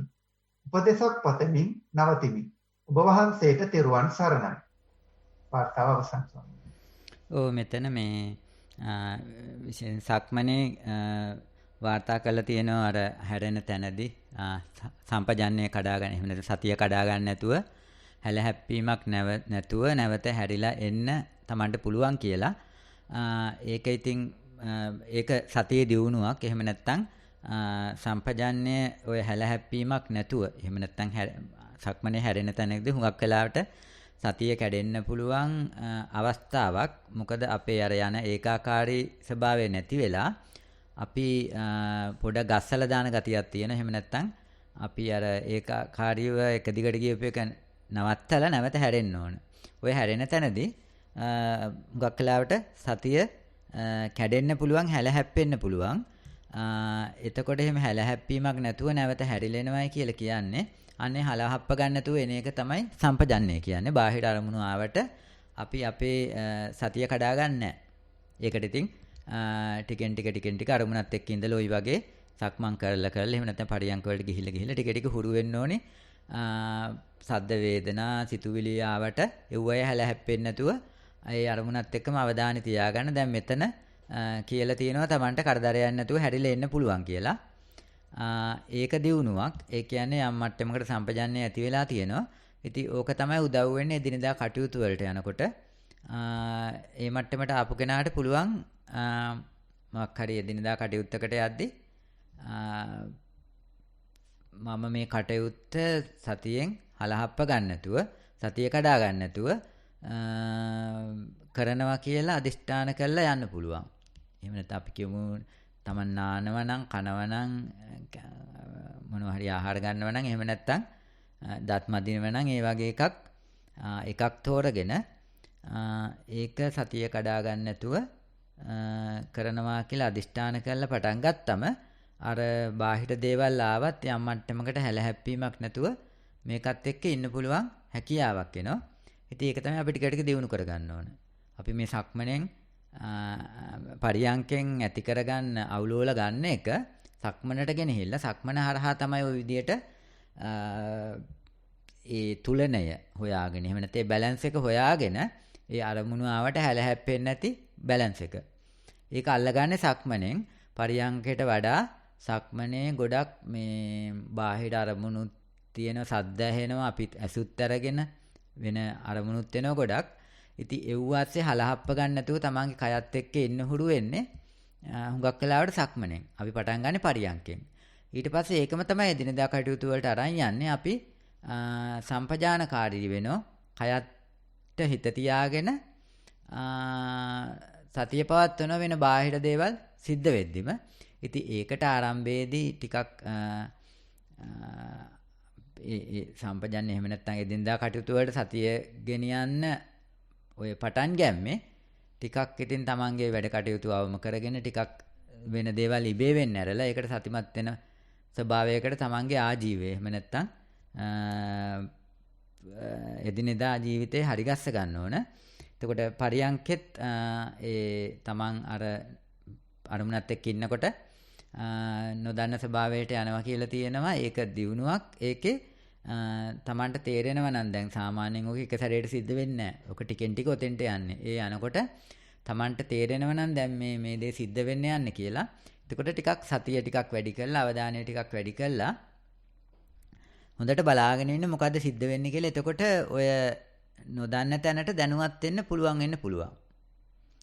උපදේශක් පතමින් නවතිමි. ඔබ වහන්සේට තෙරුවන් සරණයි. වාර්තාව අවසන්. මෙතන මේ විශේෂ සක්මනේ වාර්තා කරලා තියෙනවා අර හැරෙන තැනදී සම්පජන්ණය කඩා ගන්න. එහෙම නැත්නම් සතිය කඩා ගන්න නැතුව හැලහැප්පීමක් නැතුව නැවත හැරිලා එන්න Tamanට පුළුවන් කියලා. ඒක ඉතින් ඒක සතියේ දියුණුවක්. එහෙම නැත්නම් සම්පජාන්නේ ඔය හැලහැප්පීමක් නැතුව එහෙම නැත්නම් සක්මනේ හැරෙන තැනකදී හුඟක් වෙලාවට සතිය කැඩෙන්න පුළුවන් අවස්ථාවක්. මොකද අපේ අර යන ඒකාකාරී ස්වභාවය නැති වෙලා අපි පොඩ ගස්සලා දාන ගතියක් තියෙන. එහෙම නැත්නම් අපි අර ඒකාකාරීව එක දිගට ගියපු එක නවත්තලා නැවත හැරෙන්න ඕන. ඔය හැරෙන තැනදී හුඟක් වෙලාවට සතිය කැඩෙන්න පුළුවන්, හැලහැප්පෙන්න පුළුවන්. එතකොට එහෙම හැලහැප්පීමක් නැතුව නැවත හැරිලෙනවයි කියලා කියන්නේ අනේ හලහප්ප ගන්න නැතුව එන එක තමයි සම්පජන්ණය කියන්නේ. බාහිර අරමුණු ආවට අපි අපේ සතිය කඩා ගන්න නැහැ. ඒකට ඉතින් ටිකෙන් ටික අරමුණත් එක්ක ඉඳලා ওই වගේ සක්මන් කරලා එහෙම නැත්නම් පරියන්ක වලට ගිහිල්ලා ටික ටික හුරු වෙන්න ඕනේ. සද්ද වේදනා සිතුවිලි ආවට ඒවය හැලහැප්පෙන්නේ නැතුව ඒ අරමුණත් එක්කම අවධානය තියාගන්න. දැන් මෙතන කියලා තියෙනවා Tamanට කරදරයක් නැතුව හැරිලා එන්න පුළුවන් කියලා. ඒක දියුණුවක්. ඒ කියන්නේ යම් මට්ටමකට සම්පජන්ණය ඇති වෙලා තියෙනවා. ඉතින් ඕක තමයි උදව් වෙන්නේ එදිනදා කටයුතු වලට යනකොට. ඒ මට්ටමට ආපු කෙනාට පුළුවන් මොකක් හරි එදිනදා කටයුත්තකට යද්දී මම මේ කටයුත්ත සතියෙන් හලහප්ප ගන්න නැතුව සතිය කඩා ගන්න නැතුව කරනවා කියලා අදිෂ්ඨාන කරලා යන්න පුළුවන්. එහෙම නැත්නම් අපි කියමු Taman නානවා නම් කනවා නම් මොනවා හරි ආහාර ගන්නවා නම් එහෙම නැත්නම් දත් මදිනවා නම් ඒ වගේ එකක් තෝරගෙන ඒක සතිය කඩා ගන්න නැතුව කරනවා කියලා අදිෂ්ඨාන කරලා පටන් ගත්තම අර බාහිර දේවල් ආවත් යම් මට්ටමකට හැලහැප්පීමක් නැතුව මේකත් එක්ක ඉන්න පුළුවන් හැකියාවක් එනවා. ඉතින් ඒක තමයි අපි ටික ටික දියුණු කරගන්න ඕන. අපි මේ සක්මණෙන් පරියන්කෙන් ඇති කරගන්න අවුලෝල ගන්න එක සක්මනට ගෙනහිල්ලා සක්මන හරහා තමයි ওই විදියට ඒ තුලණය හොයාගෙන එහෙම නැත්නම් බැලන්ස් එක හොයාගෙන ඒ අරමුණු ආවට හැලහැප්පෙන්නේ නැති බැලන්ස් එක. ඒක අල්ලගන්නේ සක්මණෙන්. පරියන්කයට වඩා සක්මනේ ගොඩක් මේ බාහිර අරමුණු තියෙන සද්ද ඇහෙනවා අපි ඇසුත් අරගෙන වෙන අරමුණුත් එනවා ගොඩක්. ඉතින් එව්වාස්සේ හලහප්ප ගන්න නැතුව තමන්ගේ කයත් එක්ක ඉන්න හුරු වෙන්නේ හුඟක් වෙලාවට සක්මනේ. අපි පටන් ගන්න පරියන්කෙන්. ඊට පස්සේ ඒකම තමයි එදිනදා කටයුතු වලට අරන් යන්නේ. අපි සම්පජානකාරී වෙනවා. කයත් හිත තියාගෙන සතිය පවත්වන වෙන බාහිර දේවල් සිද්ධ වෙද්දිම ඉතින් ඒකට ආරම්භයේදී ටිකක් ඒ සම්පජන්‍ය එහෙම නැත්නම් එදිනදා කටයුතු වලට සතිය ගෙනියන්න ඔය පටන් ගැම්මේ ටිකක් ඉතින් තමන්ගේ වැඩ කටයුතු අවම කරගෙන ටිකක් වෙන දේවල් ඉබේ වෙන්න ඇරලා ඒකට සතිමත් වෙන ස්වභාවයකට තමන්ගේ ආජීවය එහෙම නැත්නම් එදිනෙදා ජීවිතේ හරිගස්ස ගන්න ඕන. එතකොට පරියන්කෙත් ඒ තමන් අර අරමුණත් එක්ක ඉන්නකොට නොදන්න ස්වභාවයට යනවා කියලා තියෙනවා. ඒක දියුණුවක්. ඒකේ තමන්ට තේරෙනවා නම් දැන් සාමාන්‍යයෙන් ඔක එක සැරේට සිද්ධ වෙන්නේ නැහැ. ඔක ටිකෙන් ටික ඔතෙන්ට යන්නේ. ඒ යනකොට තමන්ට තේරෙනවා නම් දැන් මේ දේ සිද්ධ වෙන්න යන්නේ කියලා. එතකොට ටිකක් සතිය ටිකක් වැඩි කරලා අවධානය ටිකක් වැඩි කරලා හොඳට බලාගෙන ඉන්න මොකද්ද සිද්ධ වෙන්නේ කියලා. එතකොට ඔය නොදන්න තැනට දැනුවත් වෙන්න පුළුවන් වෙන්න පුළුවන්.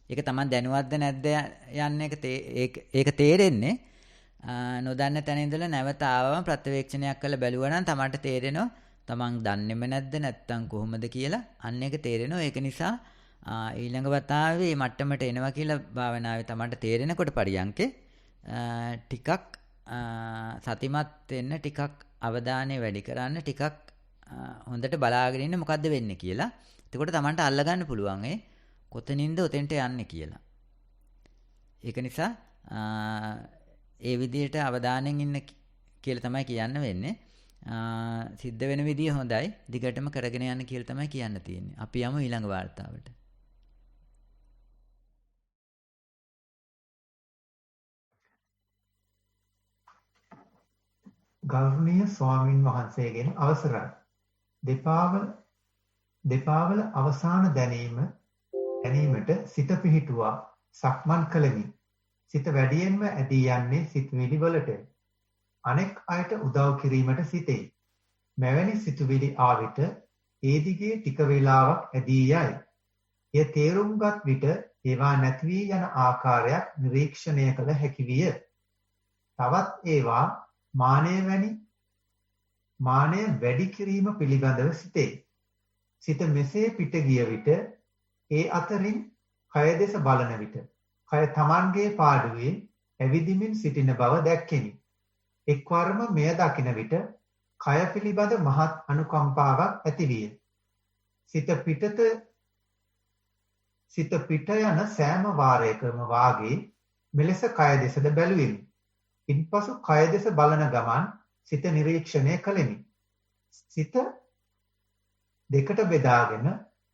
ඒක තමන් දැනුවත්ද නැද්ද යන්නේ ඒක තේරෙන්නේ නොදන්න තැන ඉඳලා නැවත ආවම ප්‍රත්‍යවේක්ෂණයක් කරලා බැලුවා නම් තමන්ට තේරෙනවා තමන් දන්නේම නැද්ද නැත්තම් කොහොමද කියලා. අන්න ඒක තේරෙනවා. ඒක නිසා ඊළඟ වතාවේ මේ මට්ටමට එනවා කියලා භාවනාවේ තමන්ට තේරෙනකොට පරියන්කේ ටිකක් සතිමත් වෙන්න ටිකක් අවධානය වැඩි කරන්න ටිකක් හොඳට බලාගෙන ඉන්න මොකද්ද වෙන්නේ කියලා. එතකොට තමන්ට අල්ලගන්න පුළුවන් කොතනින්ද ඔතෙන්ට යන්නේ කියලා. ඒක නිසා ඒ විදිහට අවධානයෙන් ඉන්න කියලා තමයි කියන්න වෙන්නේ. සිද්ධ වෙන විදිය හොඳයි. දිගටම කරගෙන යන්න කියලා තමයි කියන්න තියෙන්නේ. අපි යමු ඊළඟ වාර්තාවට. ගෞරවනීය ස්වාමින් වහන්සේගෙන් අවසරයි. දෙපාවල අවසාන දැනීමට සිත පිහිටුවා සක්මන් කළෙමි. සිත වැඩියෙන්ම ඇදී යන්නේ සිතුවිලි වලට. අනෙක් අයට උදව් කිරීමට සිටේ. මෙවැනි සිතුවිලි ආවිට ඒ දිගේ ටික වේලාවක් ඇදී යයි. එය තේරුම්ගත් විට ඒවා නැති වී යන ආකාරයක් නිරීක්ෂණය කළ හැකි විය. තවත් ඒවා මානය වැඩි කිරීම පිළිබඳව සිතේ. සිත මෙසේ පිට ගිය විට ඒ අතරින් කය දෙස බලන විට කය තමන්ගේ පාඩුවේ ඇවිදිමින් සිටින බව දැක්කෙමි. එක්වරම මෙය දකින විට කය පිළිබඳ මහත් අනුකම්පාවක් ඇතිවිය. සිත පිට යන සෑම වාරයකම වාගේ මෙලෙස කය දෙසද බැලුවෙමි. ඉන්පසු කය දෙස බලන ගමන් සිත නිරීක්ෂණය කළෙමි. සිත දෙකට බෙදාගෙන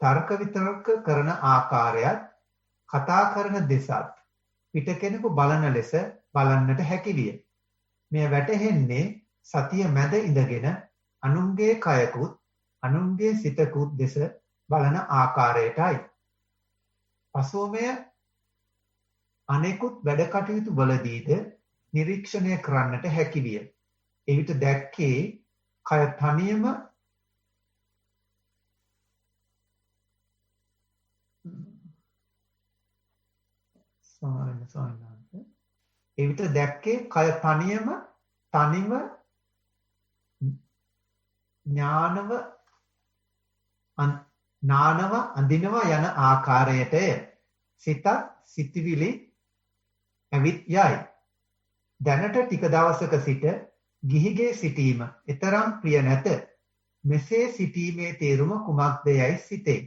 තර්ක විතර්ක කරන ආකාරයත් කතා කරන දෙසත් පිට කෙනෙකු බලන ලෙස බලන්නට හැකිවිය. මෙය වැටහෙන්නේ සතිය මැද ඉඳගෙන අනුන්ගේ කයකුත් අනුන්ගේ සිතකුත් දෙස බලන ආකාරයටයි. පසුව මෙය අනෙකුත් වැඩ කටයුතු වලදීද නිරීක්ෂණය කරන්නට හැකිවිය. එවිට දැක්කේ කය තනියම එවිට දැක්කේ කය තනියම ඥානව අඳිනවා යන ආකාරයටය. සිතත් සිතිවිලි ඇවිත් යයි. දැනට ටික දවසක සිට ගිහිගේ සිටීම එතරම් ප්‍රිය නැත. මෙසේ සිටීමේ තේරුම කුමක්ද යයි සිතේ.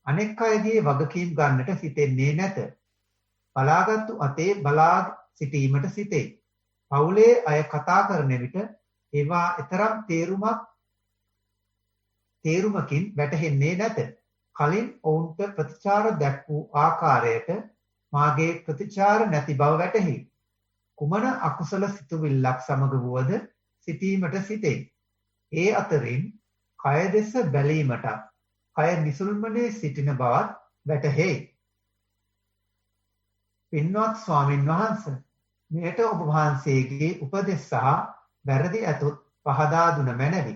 අනෙක් අයගේ වගකීම් ගන්නට සිතෙන්නේ නැත. බලාගත්තු අතේ බලා සිටීමට සිතේ. පවුලේ අය කතා කරන විට ඒවා එතරම් තේරුමකින් වැටහෙන්නේ නැත. කලින් ඔවුන්ට ප්‍රතිචාර දැක් වූ ආකාරයට මාගේ ප්‍රතිචාර නැති බව වැටහි. කුමන අකුසල සිතුවිල්ලක් සමග වුවද සිටීමට සිටේ. ඒ අතරින් කය දෙස බැලීමට කය නිසල්මනේ සිටින බවත් වැටහෙයි. පින්වත් ස්වාමින් වහන්සේ, මෙයට ඔබ වහන්සේගේ උපදෙස් සහ වැරදි ඇතොත් පහදා දුන මැනවි.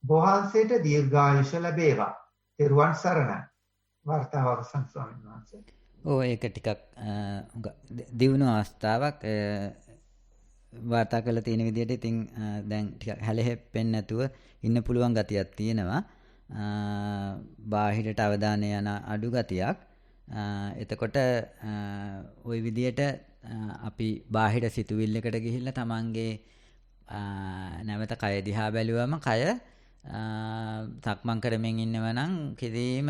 වහන්සේට දීර්ඝායුෂ ලැබේවා. තෙරුවන් සරණයි. වර්තාව අවසන් ස්වාමින් වහන්සේ. ඒක ටිකක් දියුණු අවස්ථාවක් වාර්තා කරලා තියෙන විදිහට ඉතින් දැන් ටිකක් හැලහෙප්පෙන්නේ නැතුව ඉන්න පුළුවන් ගතියක් තියෙනවා. බාහිරට අවධානය යන අඩු ගතියක්. එතකොට ওই විදිහට අපි බාහිර සිතුවිල්ලකට ගිහිල්ලා තමන්ගේ නැවත කය දිහා බැලුවම කය සක්මන් කරමින් ඉන්නවා නම් කිසිම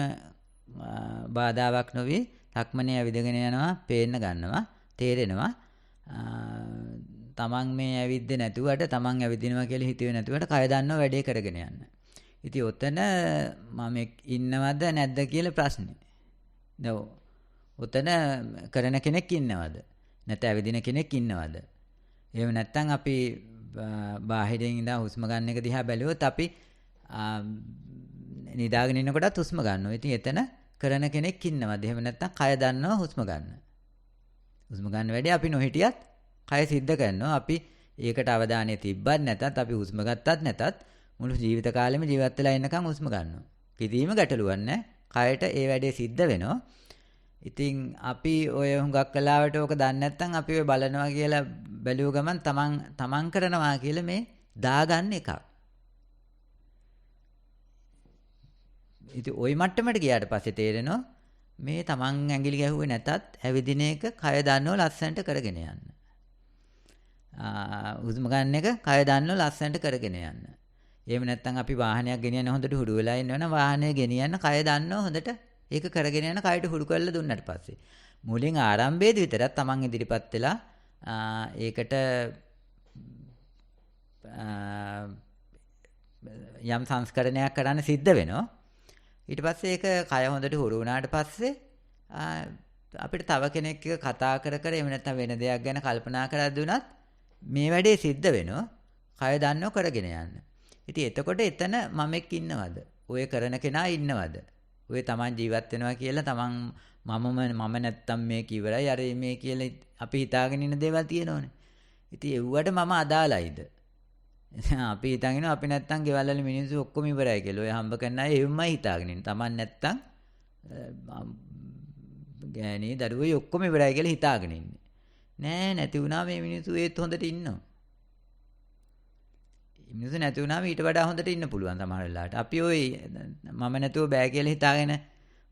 බාධාවක් නොවි සක්මනේ ඇවිදගෙන යනවා, පේන්න ගන්නවා, තේරෙනවා. තමන් මේ ඇවිද්දේ නැතුවට තමන් ඇවිදිනවා කියලා හිතුවේ නැතුවට කය දන්නව වැඩේ කරගෙන යන්න. ඉතින් ඔතන මම ඉන්නවද නැද්ද කියලා ප්‍රශ්නේ. දැන් ඔතන කරන කෙනෙක් ඉන්නවද? නැත්නම් ඇවිදින කෙනෙක් ඉන්නවද? එහෙම නැත්නම් අපි බාහිරින් ඉඳන් හුස්ම ගන්න එක දිහා බැලුවොත් අපි නිදාගෙන ඉන්නකොටත් හුස්ම ගන්නවා. ඉතින් එතන කරන කෙනෙක් ඉන්නවද? එහෙම නැත්නම් කය දන්නව හුස්ම ගන්න. හුස්ම ගන්න වැඩි අපි නොහිටියත් කය සිද්ධ කරනවා. අපි ඒකට අවධානය තිබ්බත් නැතත් අපි හුස්ම ගත්තත් නැතත් මුළු ජීවිත කාලෙම ජීවත් වෙලා ඉන්නකම් හුස්ම ගන්නවා. කිසිම ගැටලුවක් නැහැ. කයට ඒ වැඩේ සිද්ධ වෙනවා. ඉතින් අපි ඔය හුඟක් කලාවට ඕක දන්නේ නැත්නම් අපි ඔය බලනවා කියලා බැලුව ගමන් තමන් කරනවා කියලා මේ දාගන්න එකක්. ඉතින් ওই මට්ටමට ගියාට පස්සේ තේරෙනවා මේ තමන් ඇඟිලි ගැහුවේ නැතත් ඇවිදින එක කය දන්නව ලස්සනට කරගෙන යන්න. හුස්ම ගන්න එක කය දන්නව ලස්සනට කරගෙන යන්න. එහෙම නැත්නම් අපි වාහනයක් ගෙනියන්න හොඳට හුරු වෙලා ඉන්නවනම් වාහනය ගෙනියන්න කය දන්නව හොඳට ඒක කරගෙන යන කයට හුරු කරලා දුන්නාට පස්සේ මුලින් ආරම්භයේදී විතරක් තමන් ඉදිරිපත් වෙලා ඒකට යම් සංස්කරණයක් කරන්න සිද්ධ වෙනවා. ඊට පස්සේ ඒක කය හොඳට හුරු වුණාට පස්සේ අපිට තව කෙනෙක් එක්ක කතා කර එහෙම නැත්නම් වෙන දෙයක් ගැන කල්පනා කරද්දී උනත් මේ වැඩේ සිද්ධ වෙනවා. කය දන්නව කරගෙන යන්න. ඉතින් එතකොට එතන මමෙක් ඉන්නවද? ඔය කරන කෙනා ඉන්නවද? ඔය තමන් ජීවත් වෙනවා කියලා තමන් මම නැත්තම් මේක ඉවරයි අර මේ කියලා අපි හිතාගෙන ඉන්න දේවල් තියෙනවනේ. ඉතින් එව්වට මම අදාළයිද? අපි හිතාගෙන අපි නැත්තම් ගෙවල් වල මිනිස්සු ඔක්කොම ඉවරයි කියලා. ඔය හම්බ කරන අය එව්මයි හිතාගෙන ඉන්න. තමන් නැත්තම් ගෑණි දරුවෝ ඔක්කොම ඉවරයි කියලා හිතාගෙන ඉන්නේ. නෑ නැති වුණා මේ මිනිස්සු ඒත් හොඳට ඉන්නවා. මිනිස්සු නැති වුණාම ඊට වඩා හොඳට ඉන්න පුළුවන් සමහර වෙලාවට. අපි ওই මම නැතුව බෑ කියලා හිතාගෙන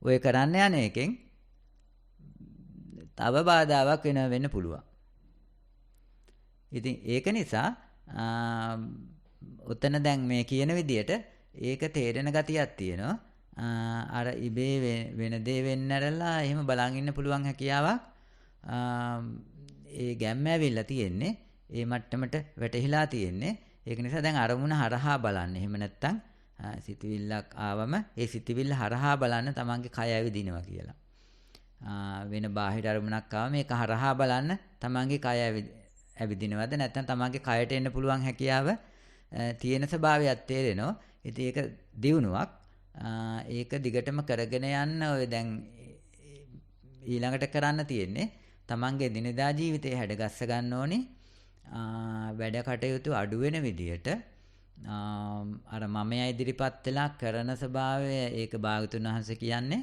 ඔය කරන්න යන එකෙන් තව බාධාවක් වෙන්න පුළුවන්. ඉතින් ඒක නිසා උතන දැන් මේ කියන විදියට ඒක තේරෙන ගතියක් තියෙනවා. අර ඉබේ වෙන දේ වෙන්නරලා එහෙම බලන් ඉන්න පුළුවන් හැකියාවක් ඒ ගැම්ම ඇවිල්ලා තියෙන්නේ. ඒ මට්ටමට වැටහිලා තියෙන්නේ. ඒක නිසා දැන් අරමුණ හරහා බලන්න. එහෙම නැත්තම් සිතවිල්ලක් ආවම ඒ සිතවිල්ල හරහා බලන්න තමන්ගේ කය ඇවිදිනවා කියලා. වෙන බාහිර අරමුණක් ආවම ඒක හරහා බලන්න තමන්ගේ කය ඇවිදිනවද නැත්නම් තමන්ගේ කයට එන්න පුළුවන් හැකියාව තියෙන ස්වභාවයක් තේරෙනවා. ඉතින් ඒක දියුණුවක්. ඒක දිගටම කරගෙන යන්න ඔය දැන් ඊළඟට කරන්න තියෙන්නේ තමන්ගේ දිනදා ජීවිතේ හැඩගස්ස ගන්න ඕනේ. වැඩ කටයුතු අඩු වෙන විදියට අර මමයා ඉදිරිපත් වෙලා කරන ස්වභාවය ඒක භාගතුන් වහන්සේ කියන්නේ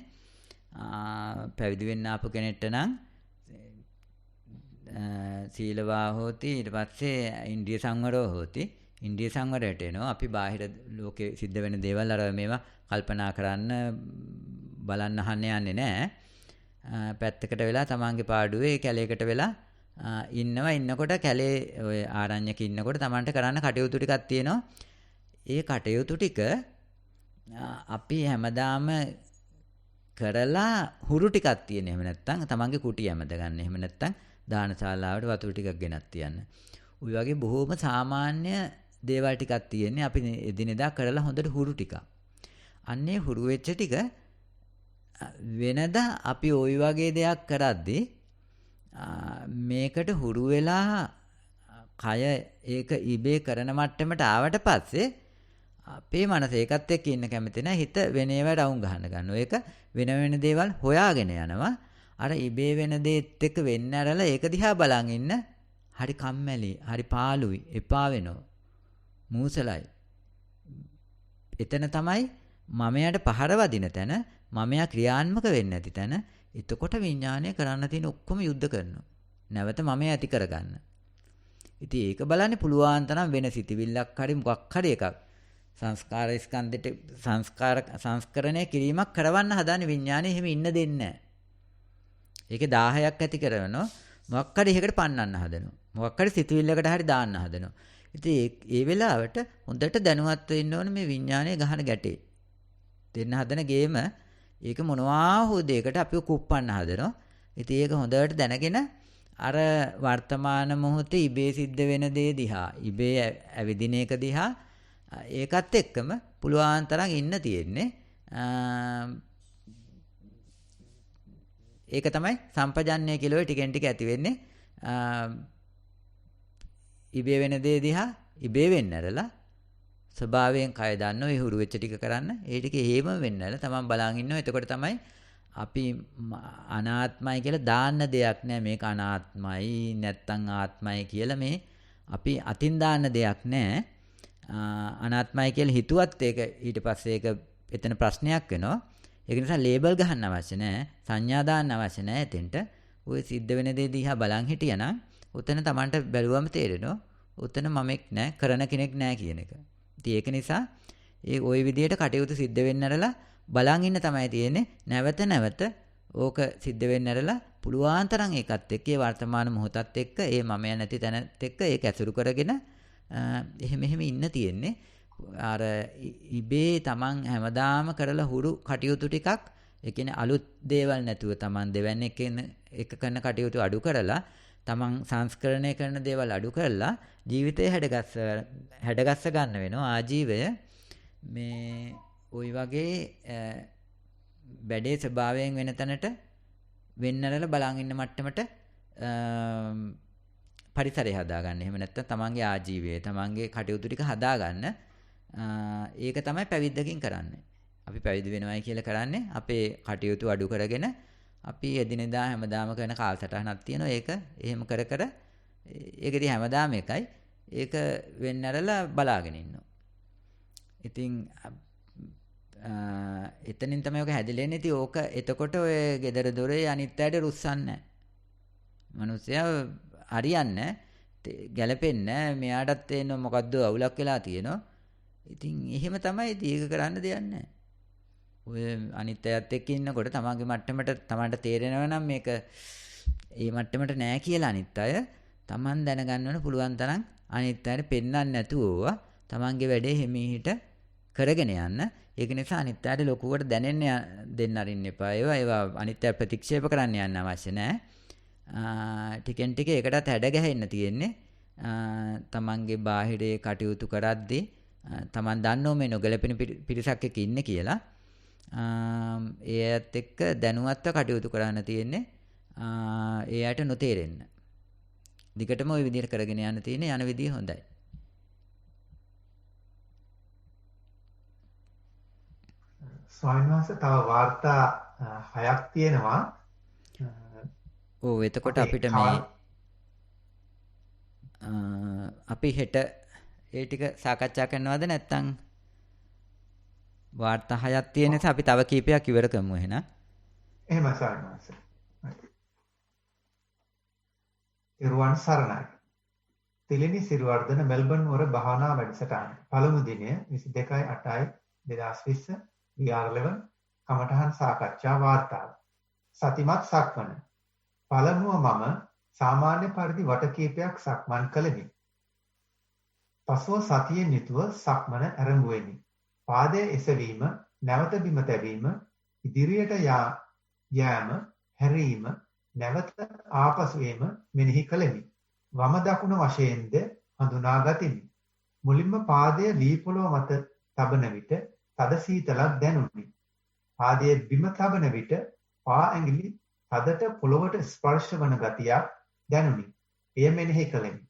පැවිදි වෙන්න ආපු කෙනෙක්ට නම් සීලවා හෝති ඊට පස්සේ ඉන්ද්‍රිය සංවරෝ හෝති ඉන්ද්‍රිය සංවරයට එනවා. අපි බාහිර ලෝකේ සිද්ධ වෙන දේවල් අර මේවා කල්පනා කරන්න බලන්න අහන්න යන්නේ නැහැ. පැත්තකට වෙලා තමන්ගේ පාඩුවේ කැලේකට වෙලා ඉන්නකොට කැලේ ඔය ආරණ්‍යක ඉන්නකොට තමන්ට කරන්න කටයුතු ටිකක් තියෙනවා. ඒ කටයුතු ටික අපි හැමදාම කරලා හුරු ටිකක් තියෙන. එහෙම නැත්නම් තමන්ගේ කුටි හැමද ගන්න. එහෙම නැත්නම් දානශාලාවට වතුර ටිකක් ගෙනත් තියන්න. ওই වගේ බොහොම සාමාන්‍ය දේවල් ටිකක් තියෙන්නේ. අපි එදිනෙදා කරලා හොඳට හුරු ටිකක්. අන්නේ හුරු වෙච්ච ටික වෙනදා අපි ওই වගේ දෙයක් කරද්දී මේකට හුරු වෙලා කය ඒක ඉබේ කරන මට්ටමට ආවට පස්සේ අපේ මනස ඒකත් එක්ක ඉන්න කැමති නැහැ. හිත වෙන ඒවා රවුම් ගහන්න ගන්නවා. ඒක වෙන වෙන දේවල් හොයාගෙන යනවා. අර ඉබේ වෙන දේත් එක්ක වෙන්න ඇරලා ඒක දිහා බලන් ඉන්න හරි කම්මැලි, හරි පාළුයි, එපා වෙනවා. මූසලයි. එතන තමයි මමයාට පහර වදින තැන, මමයා ක්‍රියාත්මක වෙන්නේ නැති තැන. එතකොට විඥානය කරන්න තියෙන ඔක්කොම යුද්ධ කරනවා. නැවත මම ඇති කරගන්න. ඉතින් ඒක බලන්නේ පුළුවන් තරම් වෙන සිතිවිල්ලක් හරි මොකක් හරි එකක්. සංස්කාර ස්කන්ධෙට සංස්කරණය කිරීමක් කරවන්න හදාන්නේ විඥානය එහෙම ඉන්න දෙන්නේ නැහැ. ඒකේ 10ක් ඇති කරනවා. මොකක් හරි එකකට පන්නන්න හදනවා. මොකක් හරි සිතිවිල්ලකට හරි දාන්න හදනවා. ඉතින් ඒ වෙලාවට හොඳට දැනුවත් වෙන්න ඕනේ මේ විඥානයේ ගහන ගැටේ. දෙන්න හදන ගේම ඒක මොනවා හෝ දෙයකට අපිව කුප්පන්න හදනවා. ඉතින් ඒක හොඳට දැනගෙන අර වර්තමාන මොහොතේ ඉබේ සිද්ධ වෙන දේ දිහා, ඉබේ ඇවිදින එක දිහා ඒකත් එක්කම පුළුවන් තරම් ඉන්න තියෙන්නේ. ඒක තමයි සම්පජන්ණය කියලා ඔය ටිකෙන් ටික ඇති වෙන්නේ. ඉබේ වෙන දේ දිහා ඉබේ වෙන්න ඇරලා ස්වභාවයෙන් කය දන්නෝ ඒ හුරු වෙච්ච ටික කරන්න. ඒ ටික හේම වෙන්නල තමන් බලන් ඉන්නවා. එතකොට තමයි අපි අනාත්මයි කියලා දාන්න දෙයක් නෑ. මේක අනාත්මයි නැත්තම් ආත්මයි කියලා මේ අපි අතින් දාන්න දෙයක් නෑ. අනාත්මයි කියලා හිතුවත් ඒක ඊට පස්සේ ඒක එතන ප්‍රශ්නයක් වෙනවා. ඒක නිසා ලේබල් ගහන්න අවශ්‍ය නෑ. සංඥා දාන්න අවශ්‍ය නෑ. එතෙන්ට ওই සිද්ධ වෙන දේ දිහා බලන් හිටියනම් උතන තමන්ට බැලුවම තේරෙනවා. උතන මමෙක් නෑ, කරන කෙනෙක් නෑ කියන එක. ඒක නිසා ඒ ওই විදිහට කටයුතු සිද්ධ වෙන්න ඇරලා බලන් ඉන්න තමයි තියෙන්නේ. නැවත නැවත ඕක සිද්ධ වෙන්න ඇරලා පුළුවන් තරම් ඒකත් එක්ක ඒ වර්තමාන මොහොතත් එක්ක ඒ මම නැති තැනත් එක්ක ඒක ඇසුරු කරගෙන එහෙම ඉන්න තියෙන්නේ. අර ඉබේ තමන් හැමදාම කරලා හුරු කටයුතු ටිකක් ඒ කියන්නේ අලුත් දේවල් නැතුව තමන් දෙවන්නේ එක කරන කටයුතු අඩු කරලා තමන් සංස්කරණය කරන දේවල් අඩු කරලා ජීවිතය හැඩගස්ස ගන්න වෙනවා. ආජීවය මේ ওই වගේ වැඩේ ස්වභාවයෙන් වෙන තැනට වෙන්නරලා බලන් ඉන්න මට්ටමට පරිසරය හදාගන්න. එහෙම නැත්නම් තමන්ගේ ආජීවය, තමන්ගේ කටයුතු ටික හදාගන්න. ඒක තමයි පැවිද්දකින් කරන්නේ. අපි පැවිදි වෙනවයි කියලා කරන්නේ අපේ කටයුතු අඩු කරගෙන අපි එදිනෙදා හැමදාම කරන කාලසටහනක් තියෙනවා. ඒක එහෙම කර ඒකදී හැමදාම එකයි. ඒක වෙන්නරලා බලාගෙන ඉන්නවා. ඉතින් එතනින් තමයි ඔක හැදිලා ඉන්නේ. ඉතින් ඕක එතකොට ඔය gedara dore අනිත් අයට රුස්සන්නේ නැහැ. මිනිස්සයා හරියන්නේ ගැලපෙන්නේ මෙයාටත් එන මොකද්ද අවුලක් වෙලා තියෙනවා. ඉතින් එහෙම තමයි ඒක කරන්න දෙයක් නැහැ. ඔය අනිත් අයත් එක්ක ඉන්නකොට තමන්ගේ මට්ටමට තමන්ට තේරෙනවා නම් මේක ඒ මට්ටමට නෑ කියලා අනිත් අය තමන් දැනගන්න ඕන පුළුවන් තරම් අනිත් අයට පෙන්වන්න නැතුව තමන්ගේ වැඩේ හිමීට කරගෙන යන්න. ඒක නිසා අනිත් අයට ලොකුවට දැනෙන්න දෙන්න අරින්න එපා. ඒවා අනිත් අය ප්‍රතික්ෂේප කරන්න යන්න අවශ්‍ය නෑ. ටිකෙන් ටික ඒකටත් හැඩ ගැහෙන්න තියෙන්නේ. තමන්ගේ බාහිරේ කටයුතු කරද්දී තමන් දන්නෝ මේ නොගැලපෙන පිරිසක් එක්ක ඉන්නේ කියලා. ඒ අයත් එක්ක දැනුවත්ව කටයුතු කරන්න තියෙන්නේ. ඒ අයට නොතේරෙන්න. දිගටම ওই විදිහට කරගෙන යන්න තියෙන්නේ. යන විදිය හොඳයි. ස්වාමීන් වහන්සේ තව වාර්තා 6ක් තියෙනවා. ඔව් එතකොට අපිට මේ අපි හෙට ඒ ටික සාකච්ඡා කරනවද නැත්නම් වාර්තා 6ක් තියෙන නිසා අපි තව කීපයක් ඉවර කරමු එහෙනම්. එහෙමයි ස්වාමීන් වහන්සේ. ඉරුවන් සරණයි. තිලිනි සිරිවර්ධන මෙල්බන් නුවර භාවනා වැඩසටහන. පළමු දිනය 22/8/2020 VR11 කමඨහන් සාකච්ඡා වාර්තාව. සතිමත් සක්මන. පළමුව මම සාමාන්‍ය පරිදි වට කීපයක් සක්මන් කළෙමි. පසුව සතියෙන් යුතුව සක්මන ආරම්භුවෙමි. පාදයේ එසවීම, නැවත බිම තැබීම, ඉදිරියට යාම, හැරීම, නැවත ආපසු එීම මෙනෙහි කළෙමි. වම දකුණ වශයෙන්ද හඳුනා ගතිමි. මුලින්ම පාදය ලී පොළොව මත තබන විට තද සීතලක් දැනුනි. පාදයේ බිම තබන විට පා ඇඟිලි තදට පොළොවට ස්පර්ශ වන ගතියක් දැනුනි. එය මෙනෙහි කළෙමි.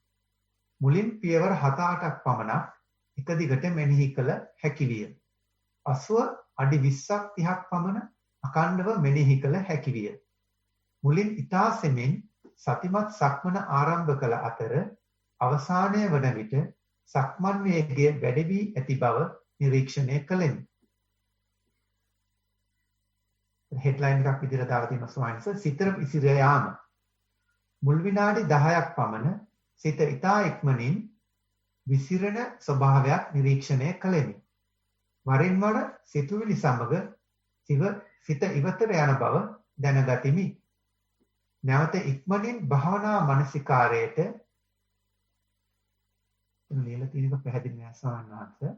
මුලින් පියවර 7-8ක් පමණක් එක දිගට මෙනෙහි කළ හැකි විය. පසුව අඩි 20ක් 30ක් පමණ අඛණ්ඩව මෙනෙහි කළ හැකි විය. මුලින් ඊතා සෙමින් සතිමත් සක්මන ආරම්භ කළ අතර අවසානයේ වන විට සක්මන් වේගය වැඩි වී ඇති බව නිරීක්ෂණය කළෙමි. හෙඩ්ලයින් එකක් විදිහට දාලා තියෙනවා ස්වාමීන් වහන්සේ. සිත විසිර යාම. මුල් විනාඩි 10ක් පමණ සිත ඊතා ඉක්මනින් විසිරෙන ස්වභාවයක් නිරීක්ෂණය කළෙමි. වරින් වර සිතුවිලි සමග සිත ඉවතට යන බව දැනගතිමි. නැවත ඉක්මනින් භාවනා මානසිකාරයට ලියලා තියෙනක පැහැදිලි නෑ ස්වාමීන් වහන්සේ.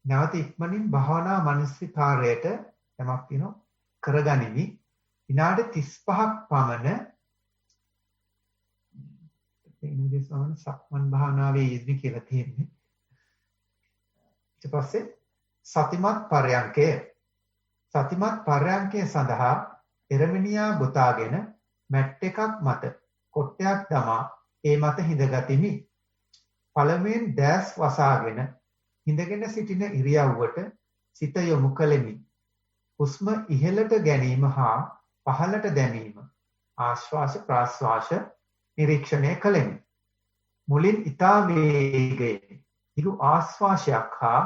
නැවත ඉක්මනින් භාවනා මානසිකාරයට යමක් තියෙනවා කරගනිමි. විනාඩි 35ක් පමණ ඉන්නේ ස්වාමීන් සක්මන් භාවනාවේ යෙදී කියලා තියෙන්නේ. ඊට පස්සේ සතිමත් පරයන්කය. සතිමත් පරයන්කය සඳහා එරමිනියා ගොතාගෙන මැට් එකක් මත කොට්ටයක් දමා ඒ මත හිඳගතිමි. පළමුවෙන් දැස් වසාගෙන හිඳගෙන සිටින ඉරියව්වට සිත යොමු කළෙමි. හුස්ම ඉහළට ගැනීම හා පහළට දැමීම ආශ්වාස ප්‍රාශ්වාස නිරීක්ෂණය කළෙමි. මුලින් ඊතා වේගයෙන් ඉරු ආශ්වාසයක් හා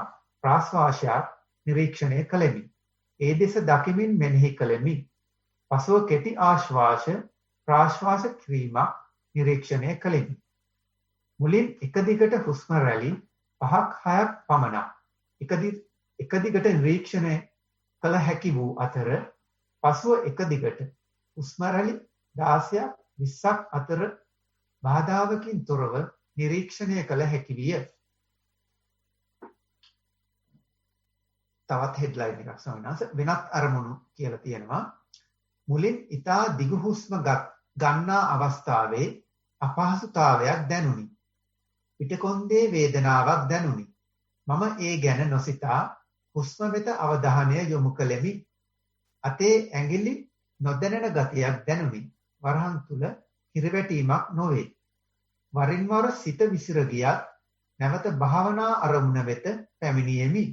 ප්‍රාශ්වාසයක් නිරීක්ෂණය කළෙමි. ඒ දෙස දකිමින් මෙනෙහි කළෙමි. පසුව කෙටි ආශ්වාස ප්‍රාශ්වාස ක්‍රීමක් නිරීක්ෂණය කළෙමි. මුලින් එක දිගට හුස්ම රැලි 5-6ක් පමණ එක දිගට නිරීක්ෂණය කළ හැකි වූ අතර පසුව එක දිගට හුස්ම රැලි 16ක් 20ක් අතර බාධාවකින් තොරව නිරීක්ෂණය කළ හැකි විය. තවත් හෙඩ්ලයින් එකක් සමනස වෙනත් අරමුණු කියලා තියෙනවා. මුලින් ඊතා දිගු හුස්ම ගන්නා අවස්ථාවේ අපහසුතාවයක් දැනුනි. පිටකොන්දේ වේදනාවක් දැනුනි. මම ඒ ගැන නොසිතා හුස්ම වෙත අවධානය යොමු කළෙමි. අතේ ඇඟිලි නොදැනෙන ගතියක් දැනුනි. වරහන් තුල හිරවැටීමක් නොවේ. වරින් වර සිත විසිර ගියත් නැවත භාවනා අරමුණ වෙත පැමිණියෙමි.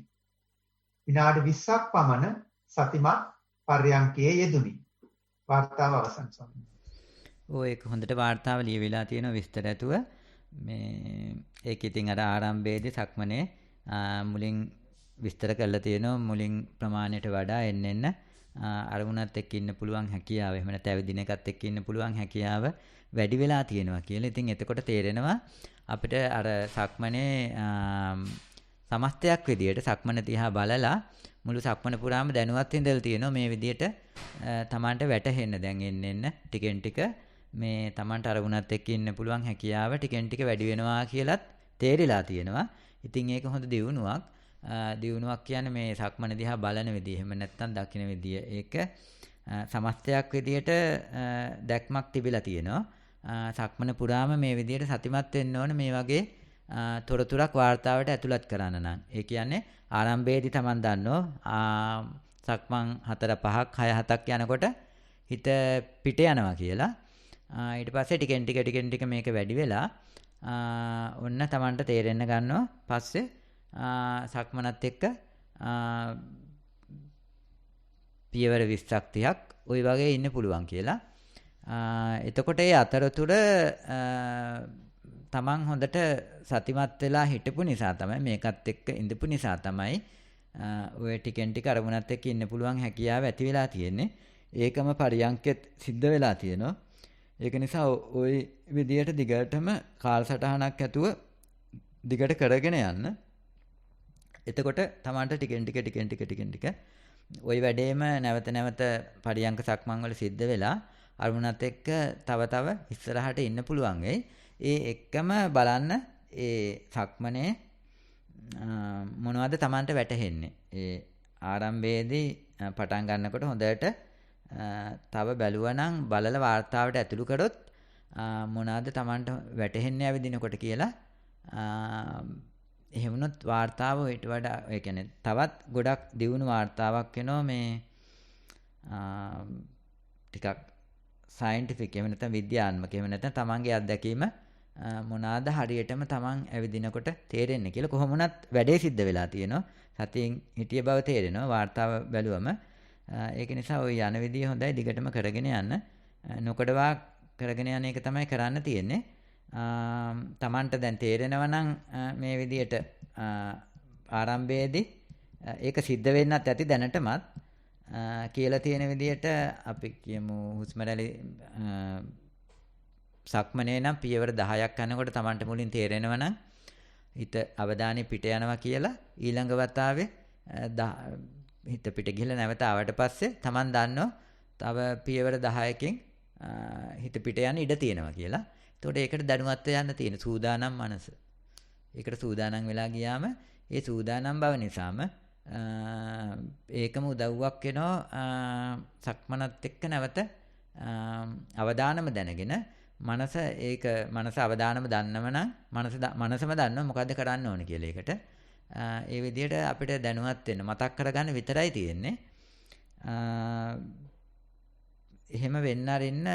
විනාඩි 20ක් පමණ සතිමත් පර්යංකයේ යෙදුනි. වාර්තාව අවසන් ස්වාමීනි. ඔය ඒක හොඳට වාර්තාව ලියවිලා තියෙන විස්තර ඇතුව මේ ඒක ඉතින් අර ආරම්භයේදී සක්මනේ මුලින් විස්තර කරලා තියෙනවා මුලින් ප්‍රමාණයට වඩා එන්න අරමුණත් එක්ක ඉන්න පුළුවන් හැකියාව එහෙම නැත්නම් ඇවිදින එකත් එක්ක ඉන්න පුළුවන් හැකියාව වැඩි වෙලා තියෙනවා කියලා. ඉතින් එතකොට තේරෙනවා අපිට අර සක්මනේ සමස්තයක් විදියට සක්මන තියා බලලා මුළු සක්මන පුරාම දැනුවත් ඉඳලා තියෙනවා මේ විදියට තමන්ට වැටහෙන්න දැන් එන්න ටිකෙන් ටික මේ තමන්ට අරමුණත් එක්ක ඉන්න පුළුවන් හැකියාව ටිකෙන් ටික වැඩි වෙනවා කියලත් තේරිලා තියෙනවා. ඉතින් ඒක හොඳ දියුණුවක්. දියුණුවක් කියන්නේ මේ සක්මන දිහා බලන විදිය. එහෙම නැත්නම් දකින්න විදිය. ඒක සමස්තයක් විදියට දැක්මක් තිබිලා තියෙනවා. සක්මන පුරාම මේ විදියට සතිමත් වෙන්න ඕන මේ වගේ තොරතුරක් වාර්තාවට ඇතුළත් කරන්න නම්. ඒ කියන්නේ ආරම්භයේදී Taman දන්නෝ සක්මන් 4 5ක් 6 7ක් යනකොට හිත පිට යනවා කියලා. ඊට පස්සේ ටිකෙන් ටික මේක වැඩි වෙලා ඔන්න Tamanට තේරෙන්න ගන්නවා. පස්සේ සක්මනත් එක්ක පියවර 20ක් 30ක් ওই වගේ ඉන්න පුළුවන් කියලා. එතකොට ඒ අතරතුර තමන් හොඳට සතිමත් වෙලා හිටපු නිසා තමයි මේකත් එක්ක ඉඳපු නිසා තමයි ඔය ටිකෙන් ටික අරමුණත් එක්ක ඉන්න පුළුවන් හැකියාව ඇති වෙලා තියෙන්නේ. ඒකම පරියන්කෙත් සිද්ධ වෙලා තියෙනවා. ඒක නිසා ওই විදියට දිගටම කාලසටහනක් ඇතුව දිගට කරගෙන යන්න. එතකොට තමන්ට ටිකෙන් ටික ওই වැඩේම නැවත නැවත පරියන්ක සක්මන් වල සිද්ධ වෙලා අරමුණත් එක්ක තව ඉස්සරහට ඉන්න පුළුවන් වෙයි. ඒ එක්කම බලන්න ඒ සක්මනේ මොනවද Tamanට වැටහෙන්නේ. ඒ ආරම්භයේදී පටන් ගන්නකොට හොඳට තව බැලුවනම් බලලා වார்த்தාවට ඇතුළු කරොත් මොනවද Tamanට වැටහෙන්නේ ඇවිදිනකොට කියලා එහෙම වුණොත් වார்த்தාව ඊට වඩා ඒ කියන්නේ තවත් ගොඩක් දියුණු වார்த்தාවක් වෙනවා මේ ටිකක් සයන්ටිෆික් එහෙම නැත්නම් විද්‍යාත්මක එහෙම නැත්නම් තමන්ගේ අත්දැකීම මොනවාද හරියටම තමන් ඇවිදිනකොට තේරෙන්නේ කියලා කොහොමුණත් වැඩේ සිද්ධ වෙලා තියෙනවා සතියෙන් හිටිය බව තේරෙනවා වාර්තාව බැලුවම ඒක නිසා ওই යන විදිය හොඳයි දිගටම කරගෙන යන්න නොකඩවා කරගෙන යන එක තමයි කරන්න තියෙන්නේ තමන්ට දැන් තේරෙනවා නම් මේ විදියට ආරම්භයේදී ඒක සිද්ධ වෙන්නත් ඇති දැනටමත් කියලා තියෙන විදිහට අපි කියමු හුස්ම රැලි සක්මනේ නම් පියවර 10ක් යනකොට Tamanට මුලින් තේරෙනවා නම් හිත අවධානය පිට යනවා කියලා ඊළඟ වතාවේ හිත පිට ගිහලා නැවත ආවට පස්සේ Taman දන්නවා තව පියවර 10කින් හිත පිට යන්න ඉඩ තියෙනවා කියලා. එතකොට ඒකට දැනුවත් යන්න තියෙන සූදානම් මනස. ඒකට සූදානම් වෙලා ගියාම ඒ සූදානම් බව නිසාම ඒකම උදව්වක් වෙනවා සක්මනත් එක්ක නැවත අවදානම දැනගෙන මනස අවදානම දන්නව නම් මනසම දන්නව මොකද්ද කරන්න ඕන කියලා ඒකට ඒ විදිහට අපිට දැනුවත් වෙන්න මතක් කරගන්න විතරයි තියෙන්නේ එහෙම වෙන්න අරින්න